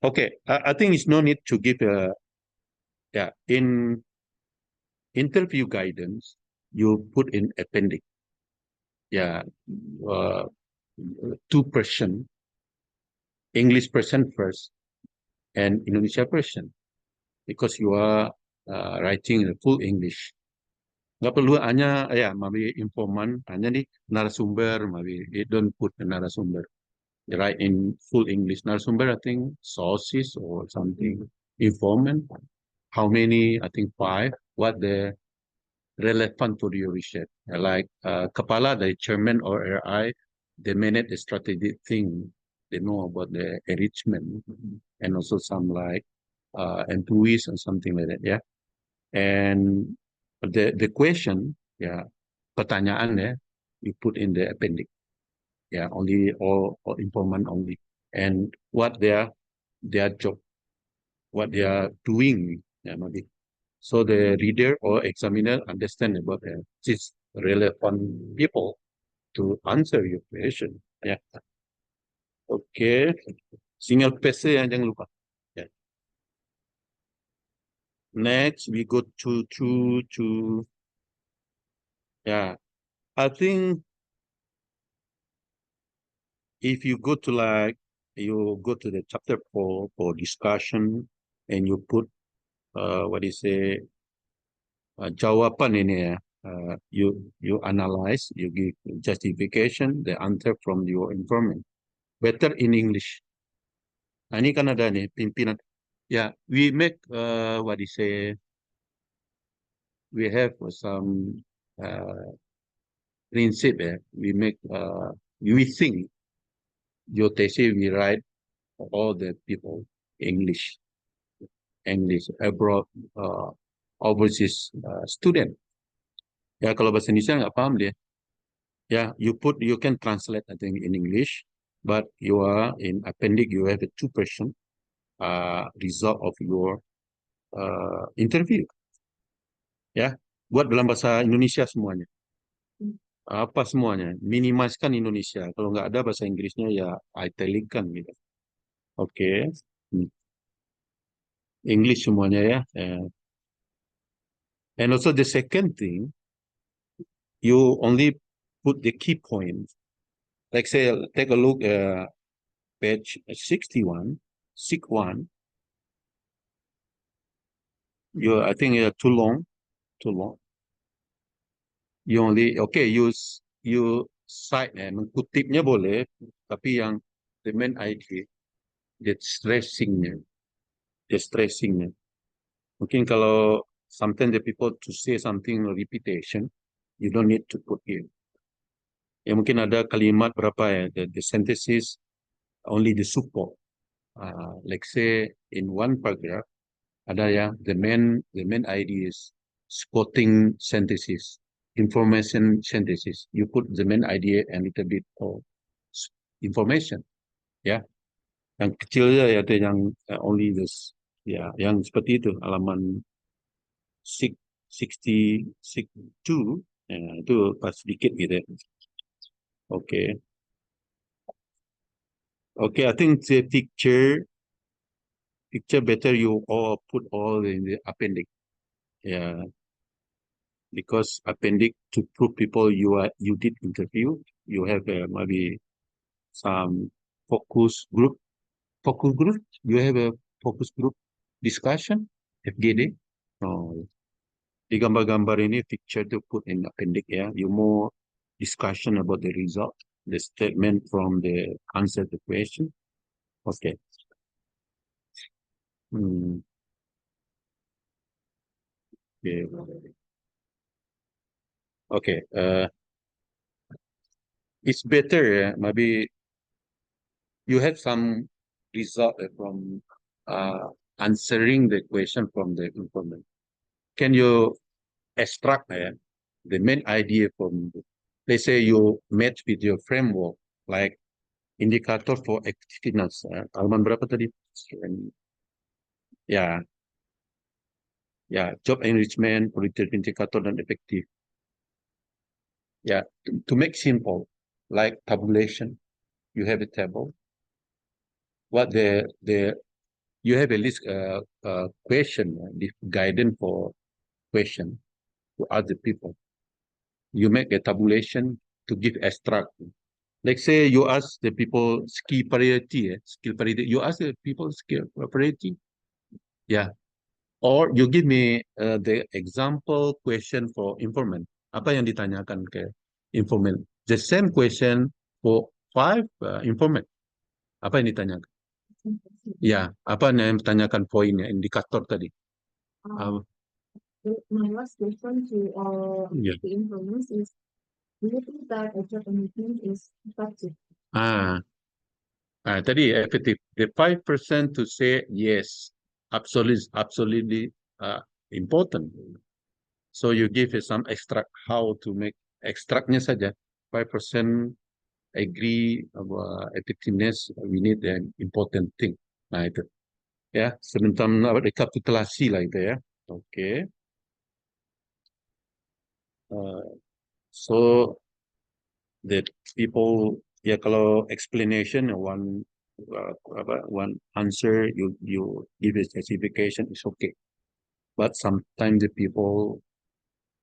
Okay. I think it's no need to give a. Yeah. In interview guidance, you put in appendix. Yeah. 2 person, English person first, and Indonesia person, because you are writing in full English. Nggak perlu hanya ya maybe informan hanya di narasumber, maybe they don't put the narasumber. They write in full English. Narasumber, I think sources or something. Informant, how many? I think 5. What the relevant to your research? Like kepala, the chairman or RI, they manage the strategic thing. They know about the enrichment and also some like employees and something like that. Yeah. And the question, yeah, pertanyaan ya, you put in the appendix. Yeah, only or informant only. And what their job, what they are doing, yeah, maybe. So the reader or examiner understand about this relevant people to answer your question. Ya. Oke. Single PC ya, jangan lupa. Ya. Next, we go to yeah. I think if you go to you go to the chapter for discussion and you put what do you say jawaban ini ya, you analyze, you give justification, the answer from your informant. Better in English. Nah, ini kan ada nih pimpinan. Ya, we make what do you say? We have some principle. Ya. We make we think your thesis we write for all the people English abroad overseas student. Ya kalau bahasa Indonesia nggak paham dia. Ya you can translate I think in English, but you are in appendix you have a 2% result of your interview. Ya buat dalam bahasa Indonesia semuanya. Apa semuanya minimalkan Indonesia. Kalau nggak ada bahasa Inggrisnya ya italickan gitu. Oke. English semuanya ya. And also the second thing, you only put the key points. Like say, take a look at page 61, SIG 1. I think too long. You only, okay, you cite, mengkutipnya boleh, tapi yang the main idea, the stressingnya. Mungkin kalau sometimes the people to say something repetition, you don't need to put here. Ya mungkin ada kalimat berapa ya, the synthesis, only the support. Like say in one paragraph, ada ya, the main idea is supporting synthesis, information synthesis. You put the main idea and little bit of information. Ya, yang kecilnya ya ada yang only this. Ya, yang seperti itu halaman 62 ya, itu pas sedikit gitu ya. Oke. Okay, I think the picture better you all put all in the appendix. Yeah. Because appendix to prove people you did interview, you have maybe some focus group. You have a focus group discussion, FGD. Oh, di gambar-gambar ini picture to put in appendix ya. You more discussion about the result, the statement from the answer the question. Okay. Okay. Okay. It's better. Maybe you have some result from answering the question from the informant. Can you extract the main idea from, let's say you match with your framework, like indicator for effectiveness. Halaman berapa tadi? Ya, job enrichment, qualitative indicator dan efektif. Yeah, to make simple, like tabulation, you have a table. What you have a list question, the guidance for question to other people. You make a tabulation to give extract. Like say you ask the people skill priority. You ask the people skill priority. Yeah. Or you give me the example question for informant. Apa yang ditanyakan ke informant? The same question for 5 informant. Apa yang ditanyakan? Ya, apa yang ditanyakan poinnya, indikator tadi? My last question to the informants is, do you think that a job enrichment is effective? Tadi efektif. The 5% to say yes, absolutely important. So you give some extract how to make extractnya saja. 5% agree about effectiveness. We need an important thing. Nah itu. Ya, sebentar rekapitulasi lah itu ya. Oke. So that people Ya kalau explanation one answer you give a justification is okay. But sometimes the people,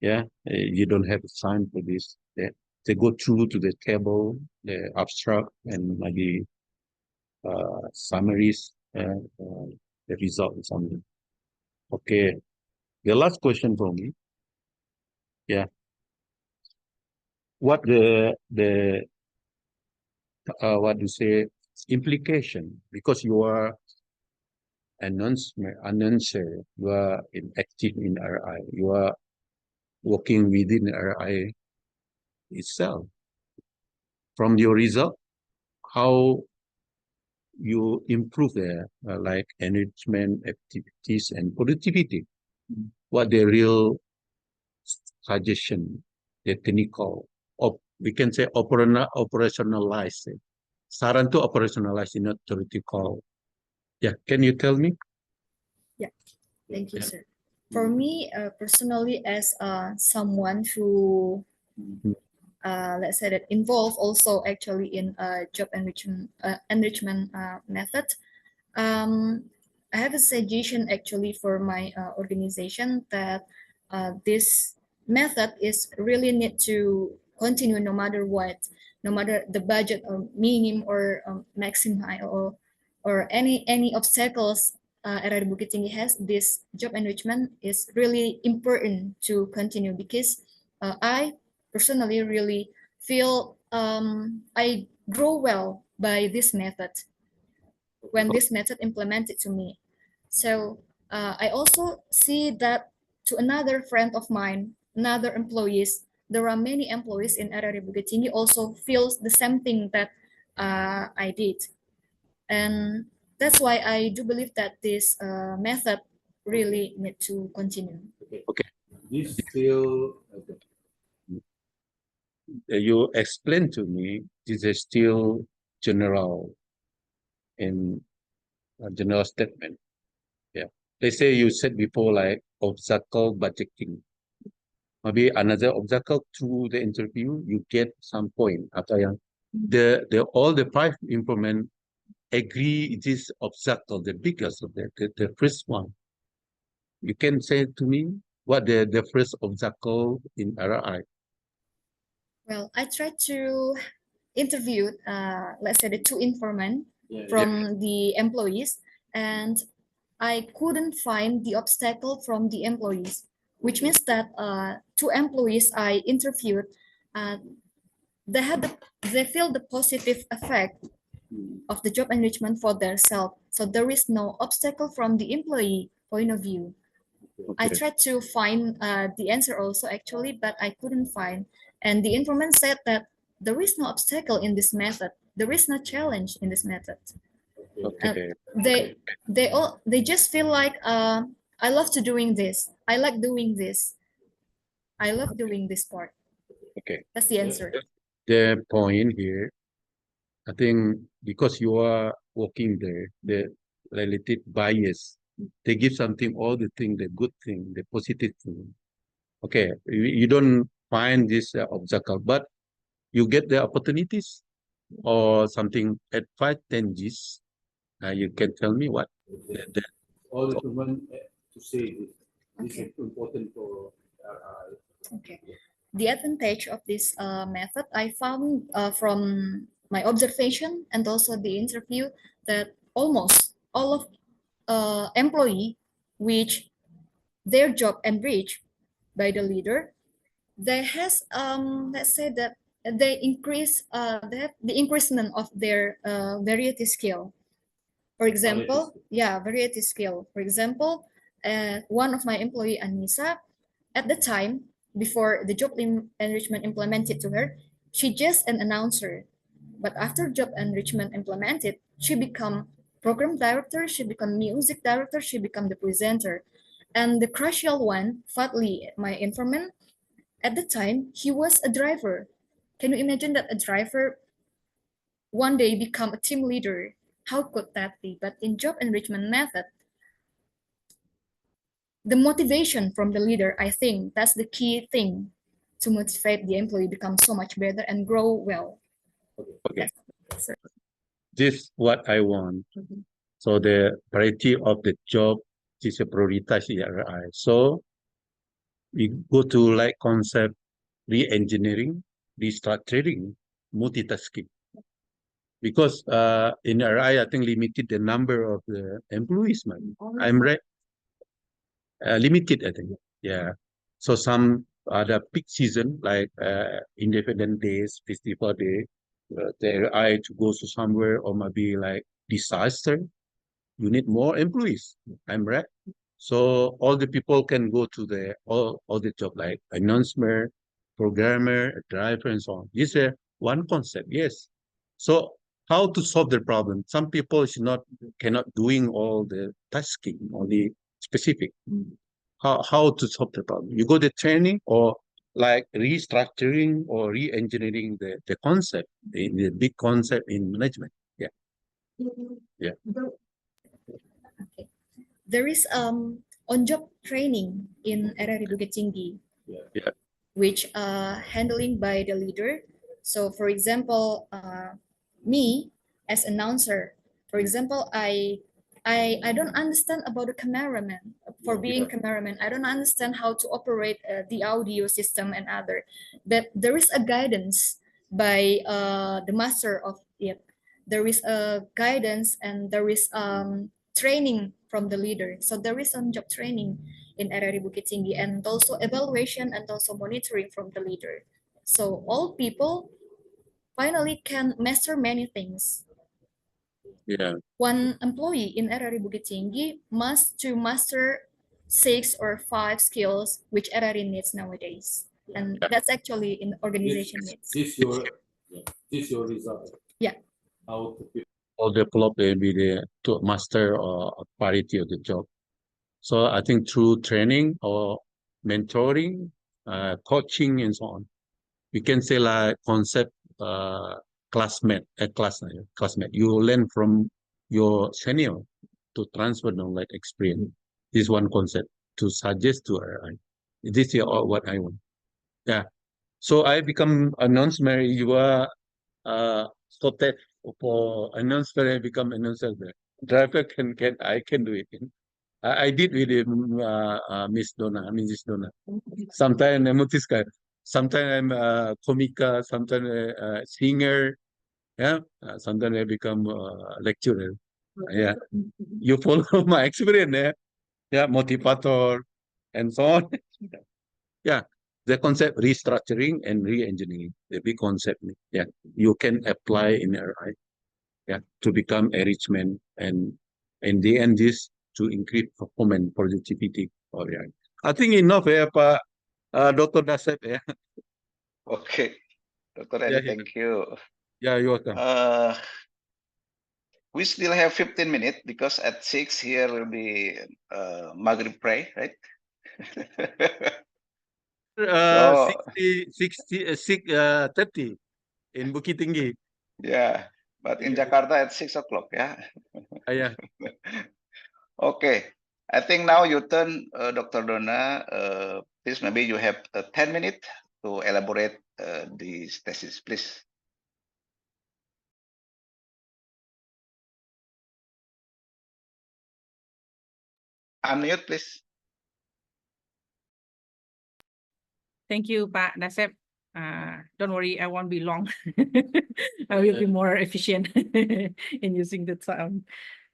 you don't have time for this. They go through to the table, the abstract, and maybe summaries, the result or something. Okay. The last question for me. Yeah. What what you say implication, because you are announcer, you are active in RI, you are working within RI itself. From your result, how you improve the like enrichment activities and productivity? What the real suggestion, the technical, we can say operationalize. Saran to operationalize, not theoretical. Yeah, can you tell me? Thank you, Yeah. sir. For me, personally, as someone who, let's say that involved also actually in job enrichment method, I have a suggestion actually for my organization that this method is really need to continue no matter what, no matter the budget or minimum or maximum or any obstacles RRI Bukit Tinggi has. This job enrichment is really important to continue because I personally really feel I grow well by this method when this method implemented to me. So I also see that to another friend of mine, another employees, there are many employees in RRI Bukit Tinggi also feels the same thing that I did. And that's why I do believe that this method really need to continue. Okay. This still okay. You explain to me, this is still general in a general statement. Yeah. They say you said before like obstacle budgeting. Maybe another obstacle through the interview, you get some point. Atau yang all the 5 improvement agree this obstacle, the biggest of the first one. You can say to me what the first obstacle in RI. Well, I tried to interview, let's say the 2 informant Yeah, from the employees, and I couldn't find the obstacle from the employees, which means that 2 employees I interviewed, they feel the positive effect of the job enrichment for themselves. So there is no obstacle from the employee point of view. I Okay. tried to find the answer also actually, but I couldn't find. And the informant said that there is no obstacle in this method. There is no challenge in this method. Okay. They just feel like I love to doing this. I like doing this. I love doing this part. Okay. That's the answer. The point here, I think because you are working there, the relative bias, they give something, all the thing, the good thing, the positive thing. Okay, you don't find this obstacle, but you get the opportunities or something at 5-10 Gs. You can tell me what? all the women to say this. This Okay. is important for Okay. The advantage of this method I found from my observation and also the interview that almost all of employee which their job enriched by the leader, they has let's say that they the increasement of their variety skill. For example, variety skill. For example, one of my employee Anissa, at the time before the job enrichment implemented to her, she just an announcer. But after job enrichment implemented, she become program director, she become music director, she become the presenter. And the crucial one, Fadli, my informant, at the time, he was a driver. Can you imagine that a driver one day become a team leader? How could that be? But in job enrichment method, the motivation from the leader, I think that's the key thing to motivate the employee become so much better and grow well. Okay. Yes, sir. This what I want. So the priority of the job is a prioritize RI. So we go to like concept re-engineering, restructuring, multitasking. Because in RI, I think limited the number of the employees, man. I'm right. Limited, I think. Yeah. So some other peak season like Independent Days, Festival Day, the RI to go to somewhere or maybe like disaster, you need more employees. I'm right. So all the people can go to the all the job like announcer, programmer, driver, and so on. This is one concept, yes. So how to solve the problem? Some people is cannot doing all the tasking, only specific. How to solve the problem? You go to training or like restructuring or re-engineering the concept, the big concept in management. Yeah. Yeah. Okay. There is on-job training in RRI Bukit Tinggi, Yeah. which handling by the leader. So for example, me as announcer, for example, I don't understand about the cameraman. For being cameraman, I don't understand how to operate the audio system and other. But there is a guidance by the master of it. There is a guidance and there is training from the leader. So there is some job training in RRI Bukit Tinggi and also evaluation and also monitoring from the leader. So all people finally can master many things. Yeah. One employee in RRI Bukit Tinggi must to master 6 or 5 skills which RRI needs nowadays. And that's actually in organization needs. This your result. Yeah. How to All develop maybe to master or parity of the job. So I think through training or mentoring, coaching, and so on, we can say like concept classmate. You learn from your senior to transfer knowledge experience. This is one concept to suggest to RI. This is what I want. Yeah. So I become announcer. You are stop that for announcer. I become announcer there. Driver I can do it. I did with Miss Donna, Mrs. Donna. Sometimes I'm Mutiska. Sometimes I'm comica. Sometimes singer. Yeah. Sometimes I become lecturer. Yeah. You follow my experience. Yeah. Motivator and so on. Yeah. The concept restructuring and re-engineering, the big concept. Yeah. You can apply in RI. Yeah. To become a rich man and in the end this to increase performance productivity. Oh, yeah. I think enough ya Pak Dr. Dasep ya. Okay, Dr. Yeah, Edi, thank you. Yeah, you're welcome. We still have 15 minutes because at 6 here will be Maghrib pray, right? So 30 in Bukit Tinggi. yeah, but in Jakarta at 6 o'clock, yeah. Yeah. Okay, I think now you turn, Dr. Donna. Please, maybe you have 10 minutes to elaborate this thesis, please. Unmute, please. Thank you, Pak Dasep. Don't worry, I won't be long. I will be more efficient in using the time.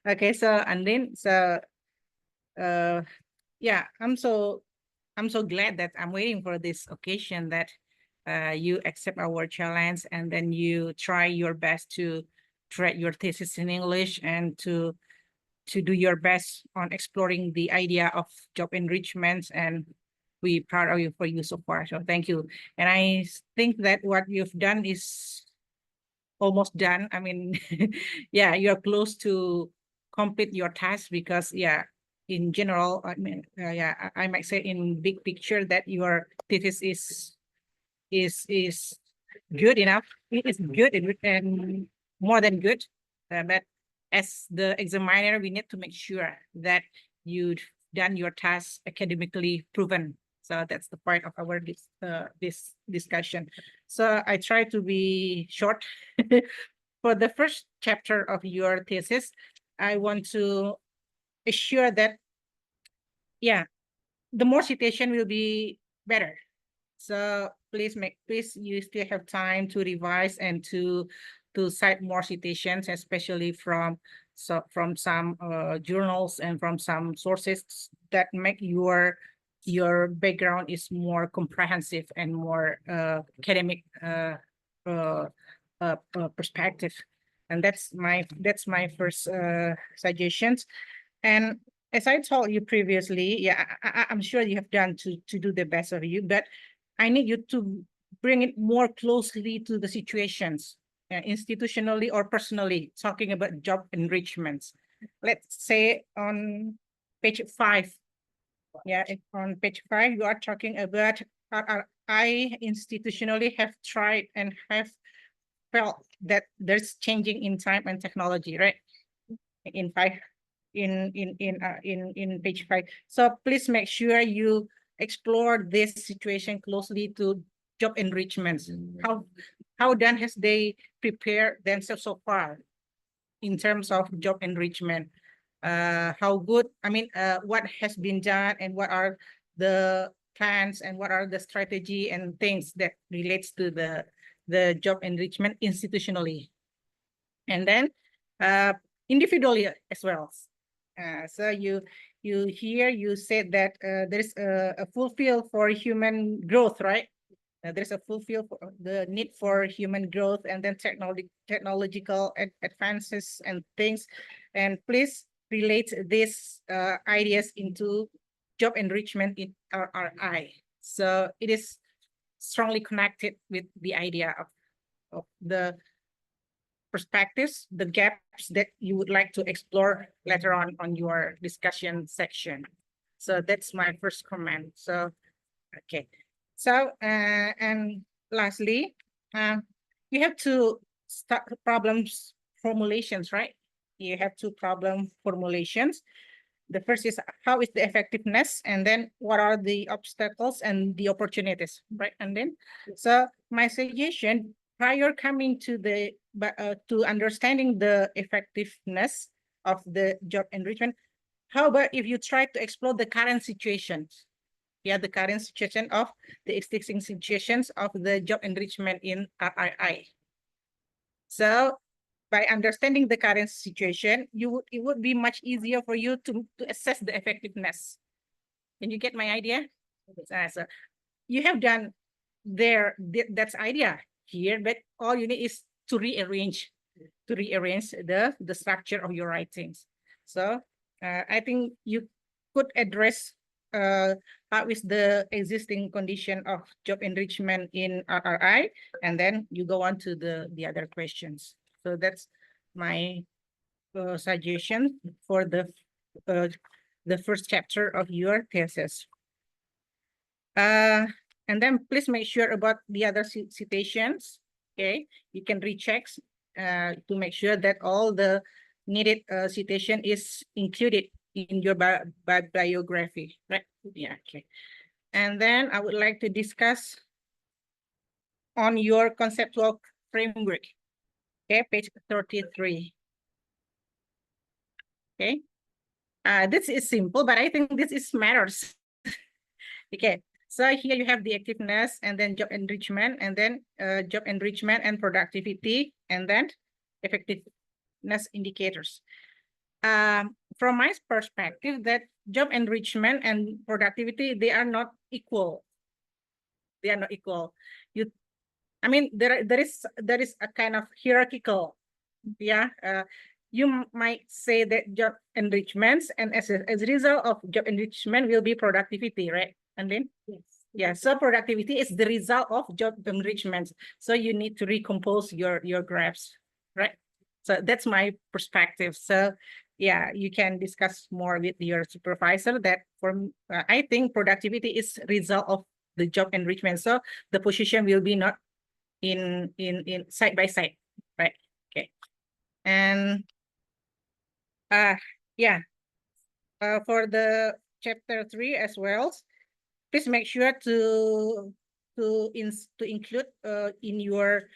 Okay, so and then yeah, I'm so glad that I'm waiting for this occasion that you accept our challenge and then you try your best to write your thesis in English and to do your best on exploring the idea of job enrichment, and we proud of you for you so far. So thank you. And I think that what you've done is almost done. I mean, yeah, you're close to complete your task because yeah, in general, I mean, yeah, I might say in big picture that your thesis is good enough. It is good and more than good. But as the examiner, we need to make sure that you've done your task academically proven. So that's the part of our this discussion. So I try to be short. For the first chapter of your thesis, I want to assure that, yeah, the more citation will be better. So please you still have time to revise and to cite more citations, especially from some journals and from some sources that make your background is more comprehensive and more academic perspective. And that's my first suggestions. And as I told you previously, yeah, I'm sure you have done to do the best of you, but I need you to bring it more closely to the situations, institutionally or personally, talking about job enrichments. Let's say on page 5. Yeah, on page 5, you are talking about I institutionally have tried and have felt that there's changing in time and technology, right? In page 5. So please make sure you explore this situation closely to job enrichments. How done has they prepared themselves so far in terms of job enrichment? How good, I mean, what has been done and what are the plans and what are the strategy and things that relates to the job enrichment institutionally. And then individually as well. So you said that there's a fulfill for human growth, right? There's a fulfill for the need for human growth and then technological advances and things. And please relate these ideas into job enrichment in RRI. So it is strongly connected with the idea of the perspectives, the gaps that you would like to explore later on your discussion section. So that's my first comment. So, okay. So, and lastly, you have to start problems formulations, right? You have 2 problem formulations. The first is how is the effectiveness, and then what are the obstacles and the opportunities, right? And then, so my suggestion prior coming to to understanding the effectiveness of the job enrichment, how about if you try to explore the current situations? Yeah, the current situation of the existing situations of the job enrichment in RRI. So by understanding the current situation, it would be much easier for you to assess the effectiveness. Can you get my idea? So you have done that's idea here, but all you need is to rearrange the structure of your writings. So I think you could address how is the existing condition of job enrichment in RRI, and then you go on to the other questions. So that's my suggestion for the first chapter of your thesis. And then please make sure about the other citations. Okay, you can recheck to make sure that all the needed citation is included in your biography, right? Yeah, okay. And then I would like to discuss on your conceptual framework. Okay, page 33. Okay, this is simple, but I think this is matters. Okay, so here you have the activeness and then job enrichment and then job enrichment and productivity and then effectiveness indicators. From my perspective, that job enrichment and productivity, they are not equal. They are not equal. I mean, there is a kind of hierarchical, yeah. You might say that job enrichments and as a result of job enrichment will be productivity, right? And then yes. Yeah, so productivity is the result of job enrichment. So you need to recompose your graphs, right? So that's my perspective. So yeah, you can discuss more with your supervisor that I think productivity is result of the job enrichment. So the position will be not in side by side, right? Okay. And yeah, for the chapter 3 as well, please make sure to include in your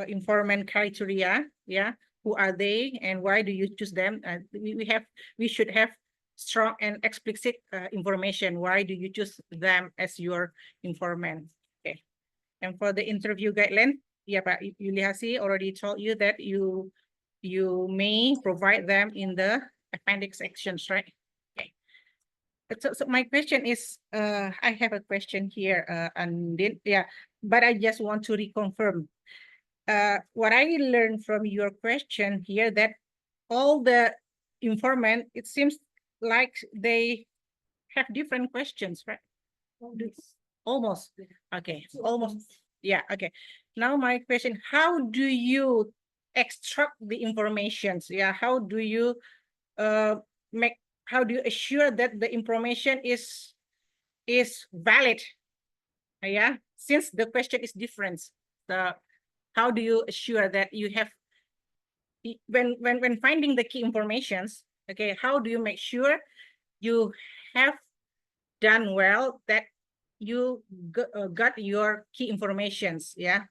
informant criteria. Yeah, who are they and why do you choose them? We should have strong and explicit information. Why do you choose them as your informant? Okay. And for the interview guideline, yeah, Pak Yuliasi already told you that you may provide them in the appendix sections, right? Okay. So my question is, I have a question here, and then, yeah, but I just want to reconfirm. What I learned from your question here, that all the informant, it seems like they have different questions, right? Almost. Okay, almost. Yeah, okay. Now my question, how do you extract the informations? Yeah, how do you how do you assure that the information is valid? Yeah, since the question is different. So how do you assure that you have when finding the key informations, okay, how do you make sure you have done well, that you got your key informations? Yeah,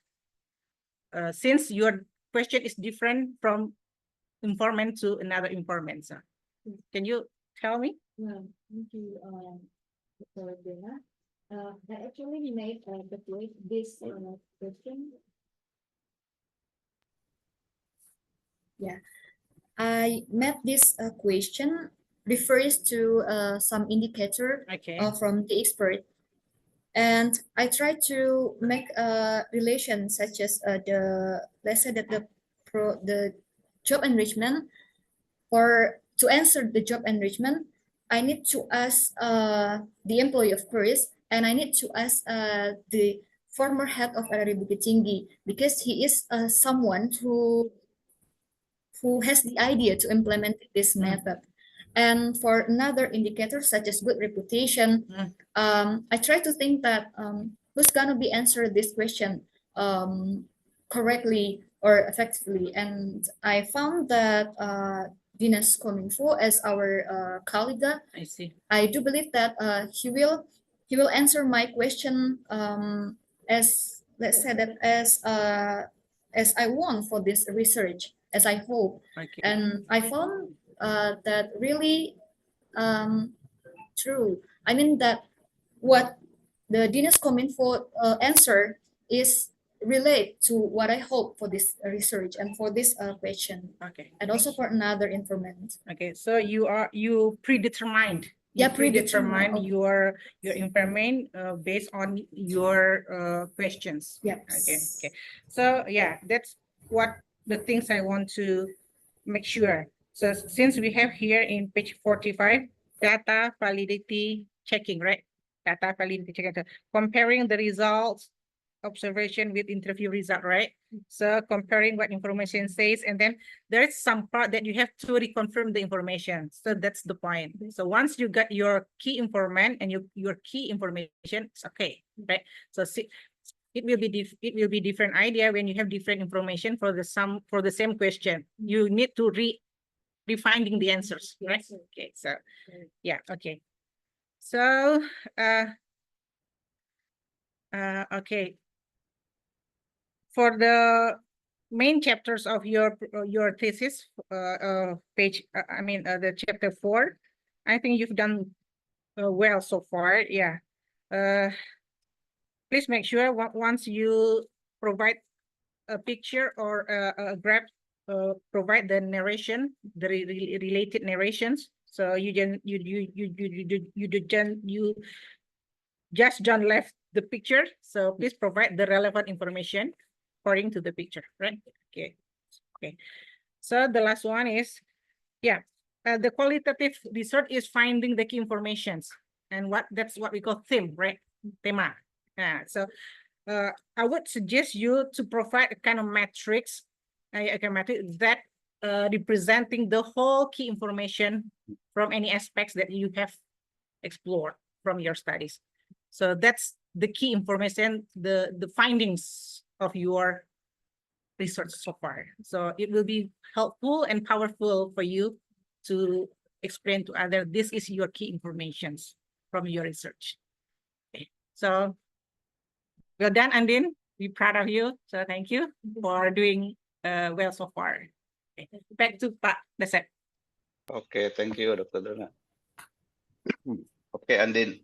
since your question is different from informant to another informant. So can you tell me? Yeah, thank you, Dr. Dena. I actually made this question. I met this question refers to some indicator Okay. from the expert, and I try to make a relation such as let's say that the job enrichment. For to answer the job enrichment, I need to ask the employee of first, and I need to ask the former head of RRI Bukit Tinggi, because he is someone who has the idea to implement this method. And for another indicator such as good reputation, I try to think that who's gonna be answer this question correctly or effectively. And I found that Dinas Kominfo as our colleague. I see. I do believe that he will answer my question as, let's say that, as I want for this research, as I hope. Okay. And I found that really true. I mean that what the Dinas Kominfo answer is relate to what I hope for this research and for this question, Okay. and also for another informant. Okay. So you predetermined. Yeah, You predetermined. predetermine your informant based on your questions. Yep. Okay. Okay. So yeah, that's what the things I want to make sure. So since we have here in page 45, data validity checking, right? Data validity checking, so comparing the results, observation with interview result, right? So comparing what information says, and then there's some part that you have to reconfirm the information. So that's the point. So once you got your key informant and your key information, it's okay, right? So see, it will be different idea when you have different information for the same question. You need to refining the answers, right? Okay, so yeah, okay. So okay. For the main chapters of your thesis, page, the chapter 4, I think you've done well so far. Yeah. Please make sure once you provide a picture or a graph, provide the narration, the related narrations. So you just left the picture. So please provide the relevant information according to the picture, right? Okay. Okay. So the last one is, yeah, the qualitative research is finding the key informations, and that's what we call theme, right? Tema. So I would suggest you to provide a kind of matrix, that representing the whole key information from any aspects that you have explored from your studies. So that's the key information, the findings of your research so far. So it will be helpful and powerful for you to explain to others, this is your key informations. from your research. Okay. So well done, Andin. We're proud of you. So thank you for doing well so far. Okay. Back to Pak Dasep. Okay, thank you, Dr. Dona. Okay, Andin.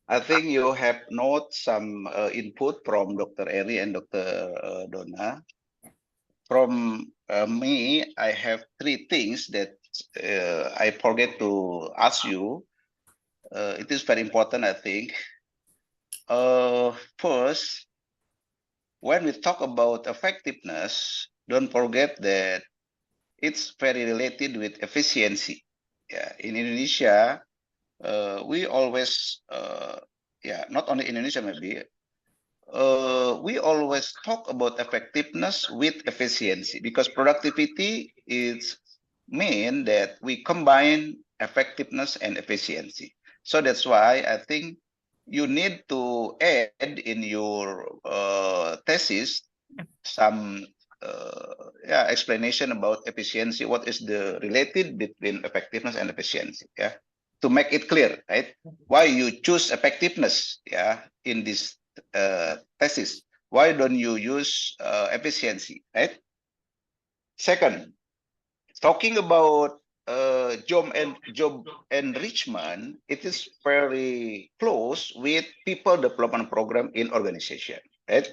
I think you have note some input from Dr. Eri and Dr. Dona. From me, I have three things that I forget to ask you. It is very important, I think. First, when we talk about effectiveness, don't forget that it's very related with efficiency. Yeah, in Indonesia, we always, not only Indonesia maybe, we always talk about effectiveness with efficiency because productivity is mean that we combine effectiveness and efficiency. So that's why I think you need to add in your thesis some explanation about efficiency. What is the related between effectiveness and efficiency? Yeah, to make it clear, right? Why you choose effectiveness? Yeah, in this thesis. Why don't you use efficiency? Right. Second, talking about job enrichment, it is very close with people development program in organization. Right.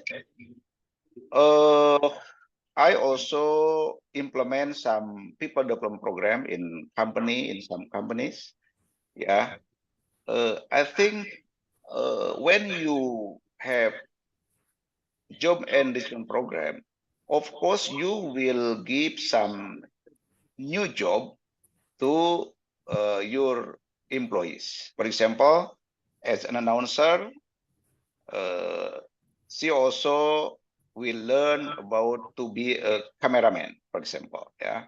I also implement some people development program in some companies. Yeah, I think when you have job enrichment program, of course you will give some new job to your employees. For example, as an announcer, she also will learn about to be a cameraman, for example. Yeah.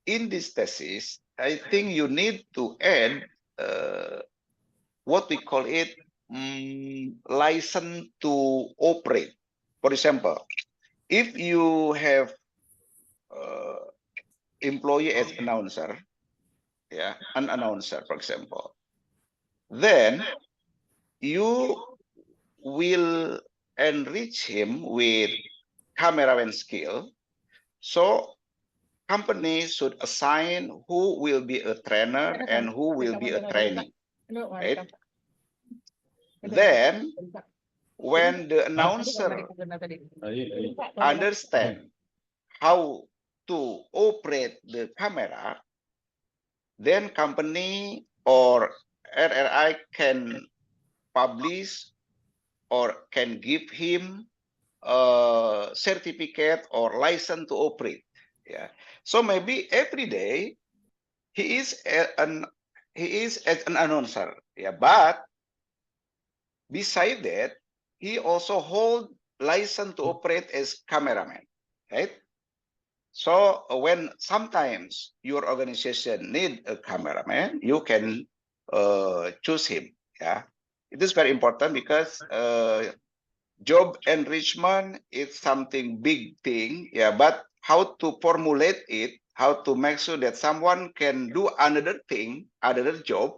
In this thesis, I think you need to add what we call it license to operate. For example, if you have employee as announcer, yeah, an announcer, for example, then you will enrich him with cameraman skill. So company should assign who will be a trainer and who will be a trainee. Right? Then when the announcer understand how to operate the camera, then company or RRI can publish or can give him a certificate or license to operate. Yeah. So maybe every day he is as an announcer. Yeah. But beside that, he also hold license to operate as cameraman. Right. So when sometimes your organization need a cameraman, you can choose him. Yeah, it is very important because job enrichment is something big thing. Yeah, but how to formulate it, how to make sure that someone can do another thing, another job,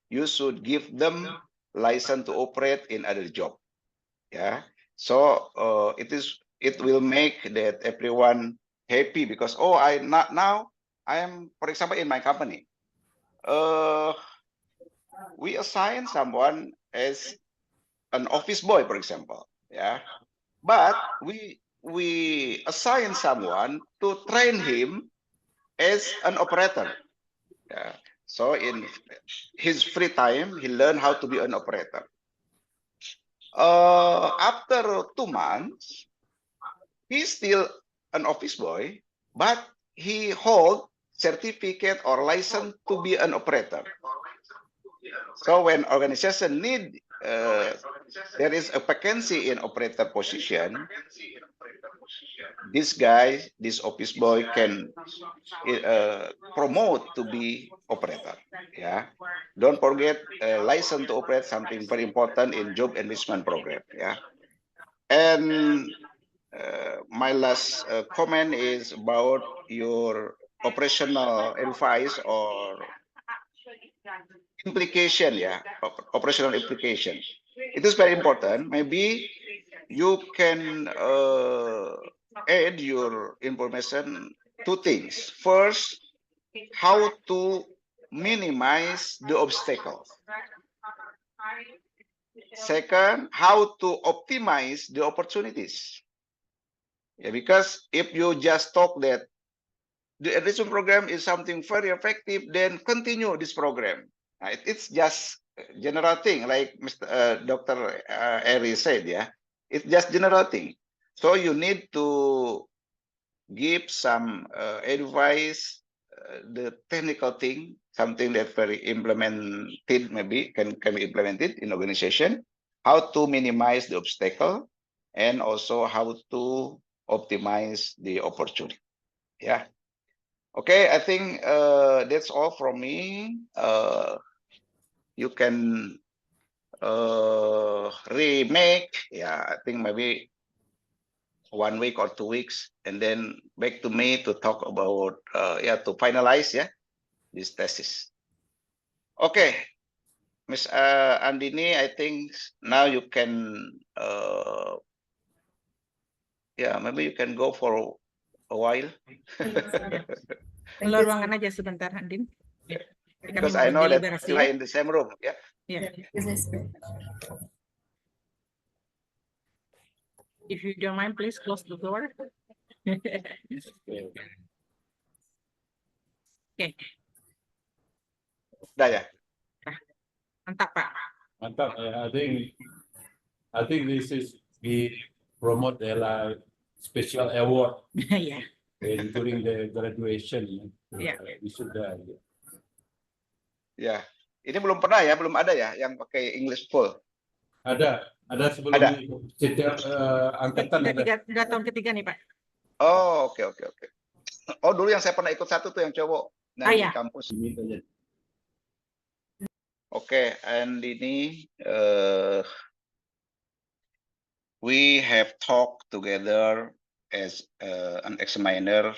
you should give them license to operate in other job. Yeah, so it will make that everyone happy because now I am, for example, in my company, we assign someone as an office boy, for example. Yeah, but we assign someone to train him as an operator. Yeah, so in his free time, he learn how to be an operator. After 2 months, he's still an office boy, but he hold certificate or license to be an operator. So when organization need, there is a vacancy in operator position, this guy, this office boy can promote to be operator. Yeah, don't forget license to operate, something very important in job enrichment program. Yeah, and my last comment is about your operational advice or implication, yeah, operational implication. It is very important. Maybe you can add your information two things. First, how to minimize the obstacle. Second, how to optimize the opportunities. Yeah, because if you just talk that the enrichment program is something very effective, then continue this program. It's just general thing, like Dr. Eri said, yeah. It's just general thing. So you need to give some advice, the technical thing, something that very implemented, maybe can be implemented in organization, how to minimize the obstacle, and also how to optimize the opportunity. Yeah. Okay, I think that's all from me. You can remake, yeah, I think maybe 1 week or 2 weeks, and then back to me to talk about, yeah, to finalize, yeah, this thesis. Okay, Miss Andini, I think now you can, yeah, maybe you can go for a while. Keluar ruangan aja sebentar, Andin. Because I know that you are in the same room, yeah. Yeah. Yes, sir. If you don't mind, please close the door. Okay, Udah ya. mantap Pak. Mantap. I think this is we promote the special award Yeah. during the graduation. Yeah. We should. Ya, ini belum pernah ya, belum ada ya yang pakai English full. Ada sebelum Ada. setiap angkatan ada. Udah tahun ketiga nih Pak. Oh, oke. Oh, dulu yang saya pernah ikut satu tuh yang cowok yang di Iya. kampus. Oke, and ini we have talked together as an examiner,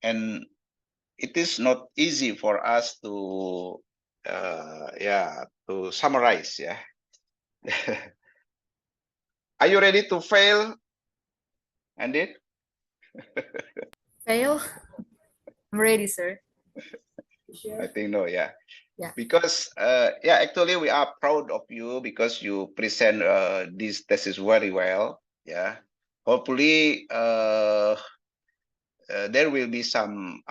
and it is not easy for us to to summarize, yeah. Are you ready to fail, Andin? Fail? I'm ready, sir. I think no, yeah. Yeah. Because yeah, actually we are proud of you because you present this thesis very well. Yeah. Hopefully there will be some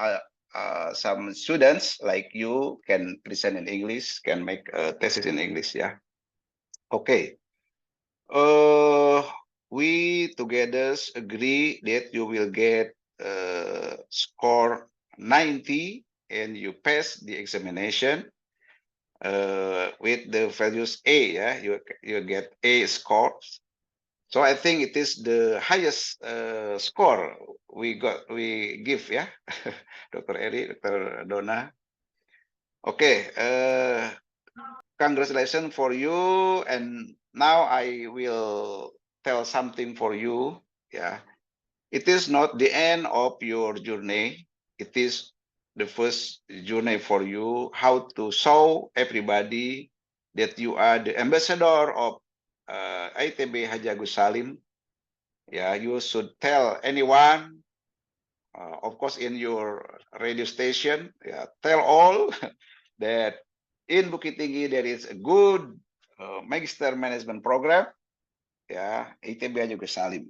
students like you can present in English, can make a thesis in English. Yeah. Okay. We together agree that you will get score 90 and you pass the examination with the values A. Yeah, you get A scores. So I think it is the highest score we give, yeah. Dr. Eri, Dr. Donna. Okay, congratulations for you. And now I will tell something for you. Yeah, it is not the end of your journey. It is the first journey for you, how to show everybody that you are the ambassador of ITB Haji Agus Salim. Yeah, you should tell anyone, of course, in your radio station. Yeah, tell all that in Bukit Tinggi there is a good magister management program. Yeah, ITB Haji Agus Salim.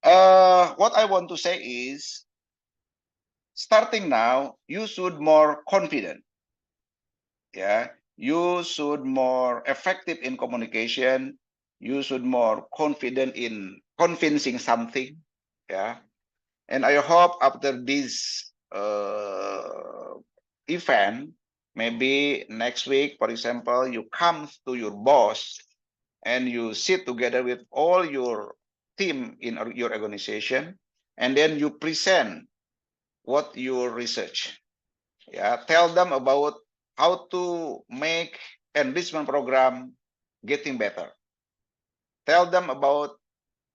What I want to say is, starting now, you should more confident. Yeah, you should more effective in communication. You should more confident in convincing something. Yeah, and I hope after this event, maybe next week, for example, you come to your boss and you sit together with all your team in your organization, and then you present what you research. Yeah, tell them about how to make enrichment program getting better. Tell them about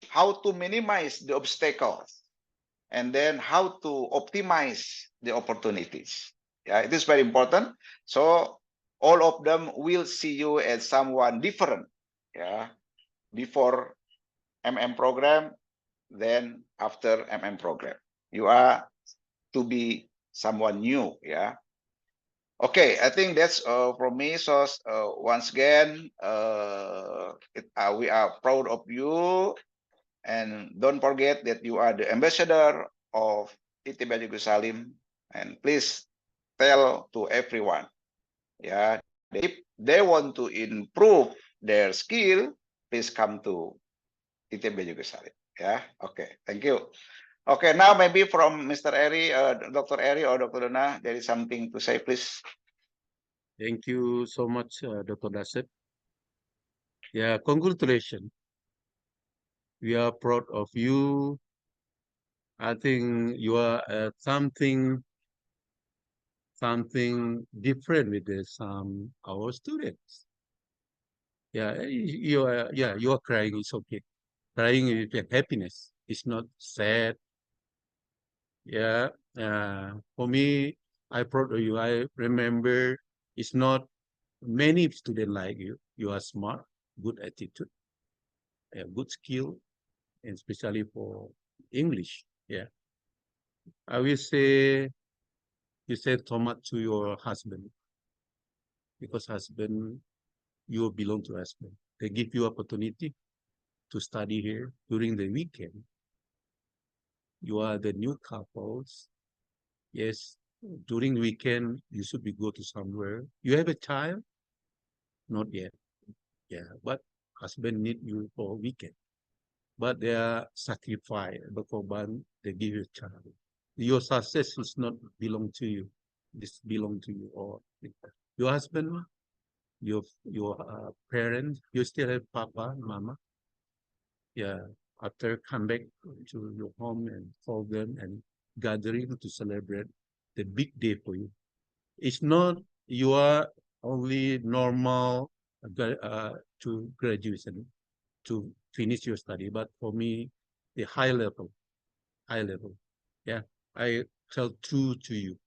how to minimize the obstacles and then how to optimize the opportunities. Yeah, it is very important. So all of them will see you as someone different. Yeah, before MM program, then after MM program, you are to be someone new. Yeah. Okay, I think that's from me. So once again, we are proud of you, and don't forget that you are the ambassador of ITB Haji Salim, and please tell to everyone, yeah, if they want to improve their skill, please come to ITB Haji Salim. Yeah, okay, thank you. Okay, now maybe from Mr. Eri, Dr. Eri or Dr. Dona, there is something to say, please. Thank you so much, Dr. Dasep. Yeah, congratulations. We are proud of you. I think you are something different with some our students. Yeah, you are crying. It's okay. Crying is happiness. It's not sad. Yeah. For me, I proud of you. I remember it's not many students like you. You are smart, good attitude, good skill, and especially for English. Yeah. I will say you said so much to your husband, because husband, you belong to husband. They give you opportunity to study here during the weekend. You are the new couples. Yes, during weekend you should be go to somewhere. You have a child? Not yet. Yeah, but husband need you for weekend. But they are sacrifice, berkorban, they give you a child. Your success is not belong to you. This belong to you or your husband, your parents. You still have papa, mama. Yeah, after come back to your home and call them and gathering to celebrate the big day for you. It's not you are only normal to graduation, to finish your study, but for me, the high level. Yeah, I tell true to you.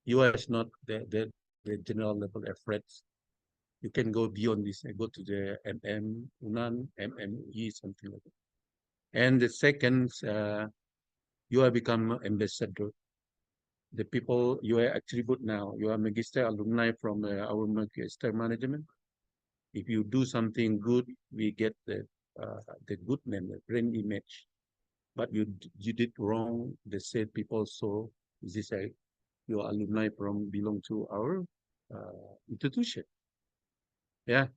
You are not the general level efforts. You can go beyond this and go to the MM, UNAN, MME, something like that. And the second, you have become ambassador. The people you are attribute now, you are magister alumni from our magister management. If you do something good, we get the good name, the brand image. But you did wrong. They said people so this your alumni from belong to our institution. Yeah.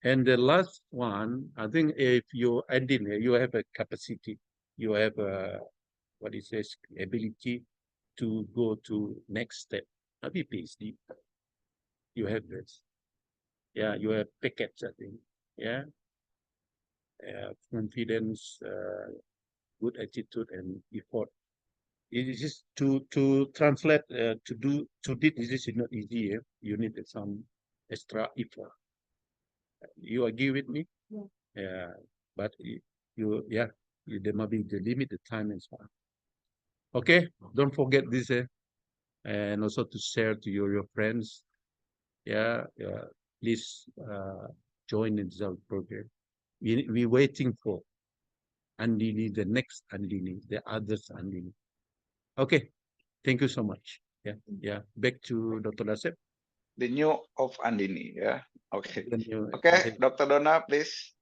And the last one, I think if you add in, you have a capacity, you have a what is this ability to go to next step, maybe PhD. You have this. Yeah, you have packets, I think. Yeah. Confidence, good attitude and effort. It is just to translate to this is not easy. You need some extra effort. You agree with me? Yeah. Yeah, but there might be the limited time and so on. Okay, don't forget this, and also to share to your friends. Yeah, please join in the program. We waiting for Andini, the next Andini, the others Andini. Okay, thank you so much. Yeah. Back to Dr. Dasep. The new of Andini, yeah. Okay. Then you- Okay, Dr. Dona, please.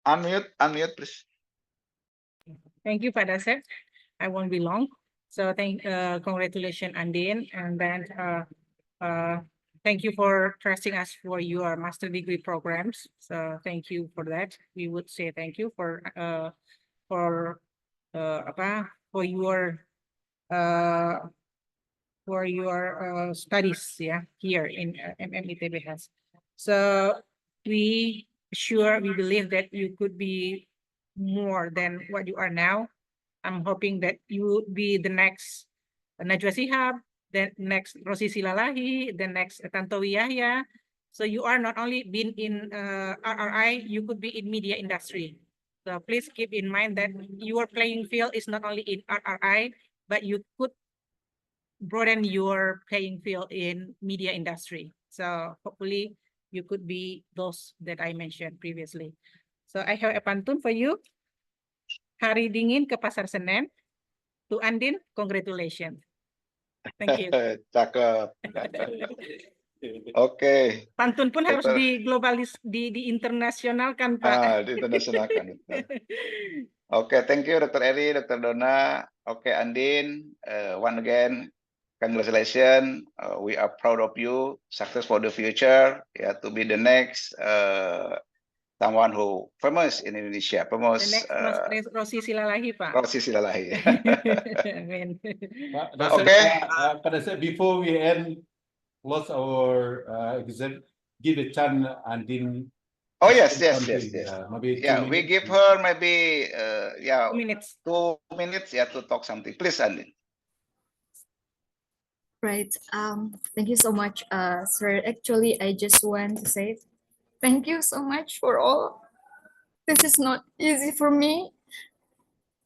Unmute, please. Thank you, Pak Dasep. I won't be long. So congratulations, Andin, and then thank you for trusting us for your master degree programs. So thank you for that. We would say thank you for your studies, yeah, here in MMITB has. So we believe that you could be more than what you are now. I'm hoping that you will be the next Najwa Shihab, the next Rosi Silalahi, the next Tantowi Yahya. So you are not only been in RRI, you could be in media industry. So please keep in mind that your playing field is not only in RRI, but you could broaden your playing field in media industry. So hopefully you could be those that I mentioned previously. So I have a pantun for you. Hari dingin ke pasar Senen. To Andin, congratulations. Thank you. Cakep. Oke. Pantun pun harus Dokter. di globalis, di internasionalkan, Pak. Di internasionalkan. Oke, thank you Dr. Eri, Dr. Donna. Oke, Andin, once again, congratulations. We are proud of you. Success for the future. Yeah, to be the next someone who famous in Indonesia. Famous. The next Rosi Silalahi, Pak. Rosi Silalahi. Amin. Okay. Pada saat before we end, close our exam, give a chance Andin. Oh yes. Maybe Yeah, 2 we minutes. give her maybe 2 minutes. 2 minutes to talk something. Please, Andin. Right. Thank you so much, sir. Actually, I just want to say thank you so much for all. This is not easy for me.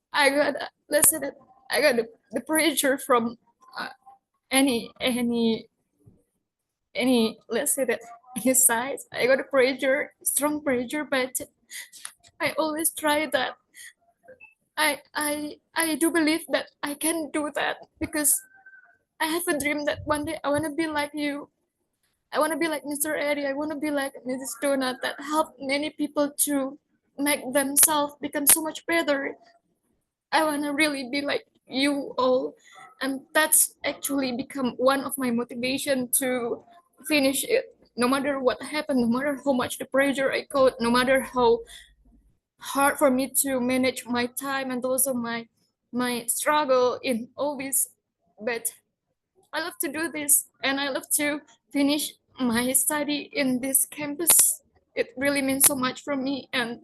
I got, let's say that I got the pressure from any let's say that any side. I got a pressure, strong pressure, but I always try that. I do believe that I can do that because I have a dream that one day I want to be like you. I want to be like Mr. Eddie. I want to be like Mrs. Donna that help many people to make themselves become so much better. I want to really be like you all. And that's actually become one of my motivation to finish it. No matter what happened, no matter how much the pressure I got, no matter how hard for me to manage my time and also my struggle in all this, but I love to do this and I love to finish my study in this campus. It really means so much for me and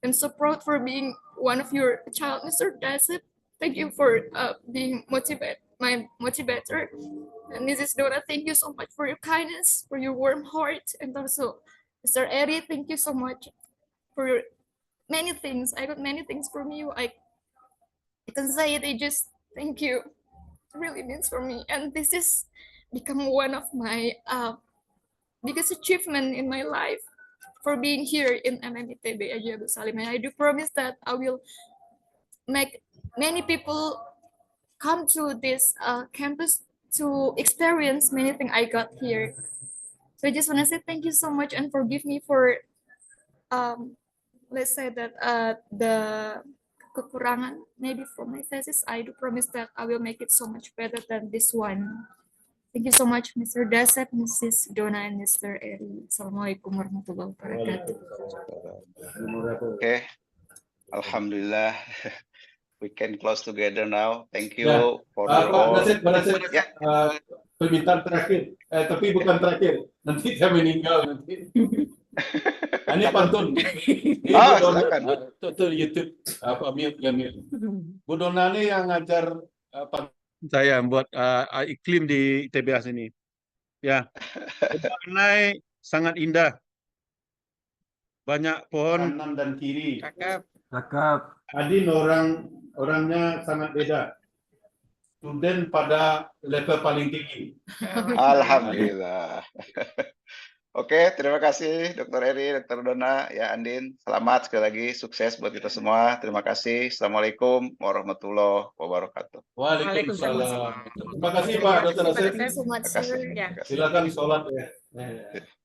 I'm so proud for being one of your child, Mr. Dasip. Thank you for being my motivator. And Mrs. Dora, thank you so much for your kindness, for your warm heart, and also Mr. Eddie, thank you so much for your many things. I got many things from you. I can say it. I just thank you. It really means for me, and this is become one of my biggest achievement in my life for being here in MMITB Aji Abdul Salim. And I do promise that I will make many people come to this campus to experience many things I got here. So I just want to say thank you so much and forgive me for let's say that the kekurangan maybe for my thesis. I do promise that I will make it so much better than this one. Thank you so much, Mr. Dasep, Mrs. Donna, and Mr. Eri. Assalamualaikum warahmatullahi wabarakatuh. Okay. Alhamdulillah. We can close together now. Thank you Ya. for Pak all. Dasep, Ya. permintaan terakhir, tapi bukan terakhir. Nanti saya meninggal nanti. Ini pantun. Ini Silakan. Tuh YouTube apa Mil. Bu Donna ini yang ngajar pantun. Saya buat iklim di ITB sini. Ya, naik sangat indah. Banyak pohon Kanan dan kiri. Cakep. Adin orangnya sangat beda. Student pada level paling tinggi. Alhamdulillah. Oke, terima kasih Dr. Eri, Dr. Donna, ya Andin. Selamat sekali lagi, sukses buat kita semua. Terima kasih. Assalamualaikum warahmatullahi wabarakatuh. Waalaikumsalam. Terima kasih Pak Dr. Dasep. Thank you so much, Terima kasih. sir. Ya. Silakan sholat ya.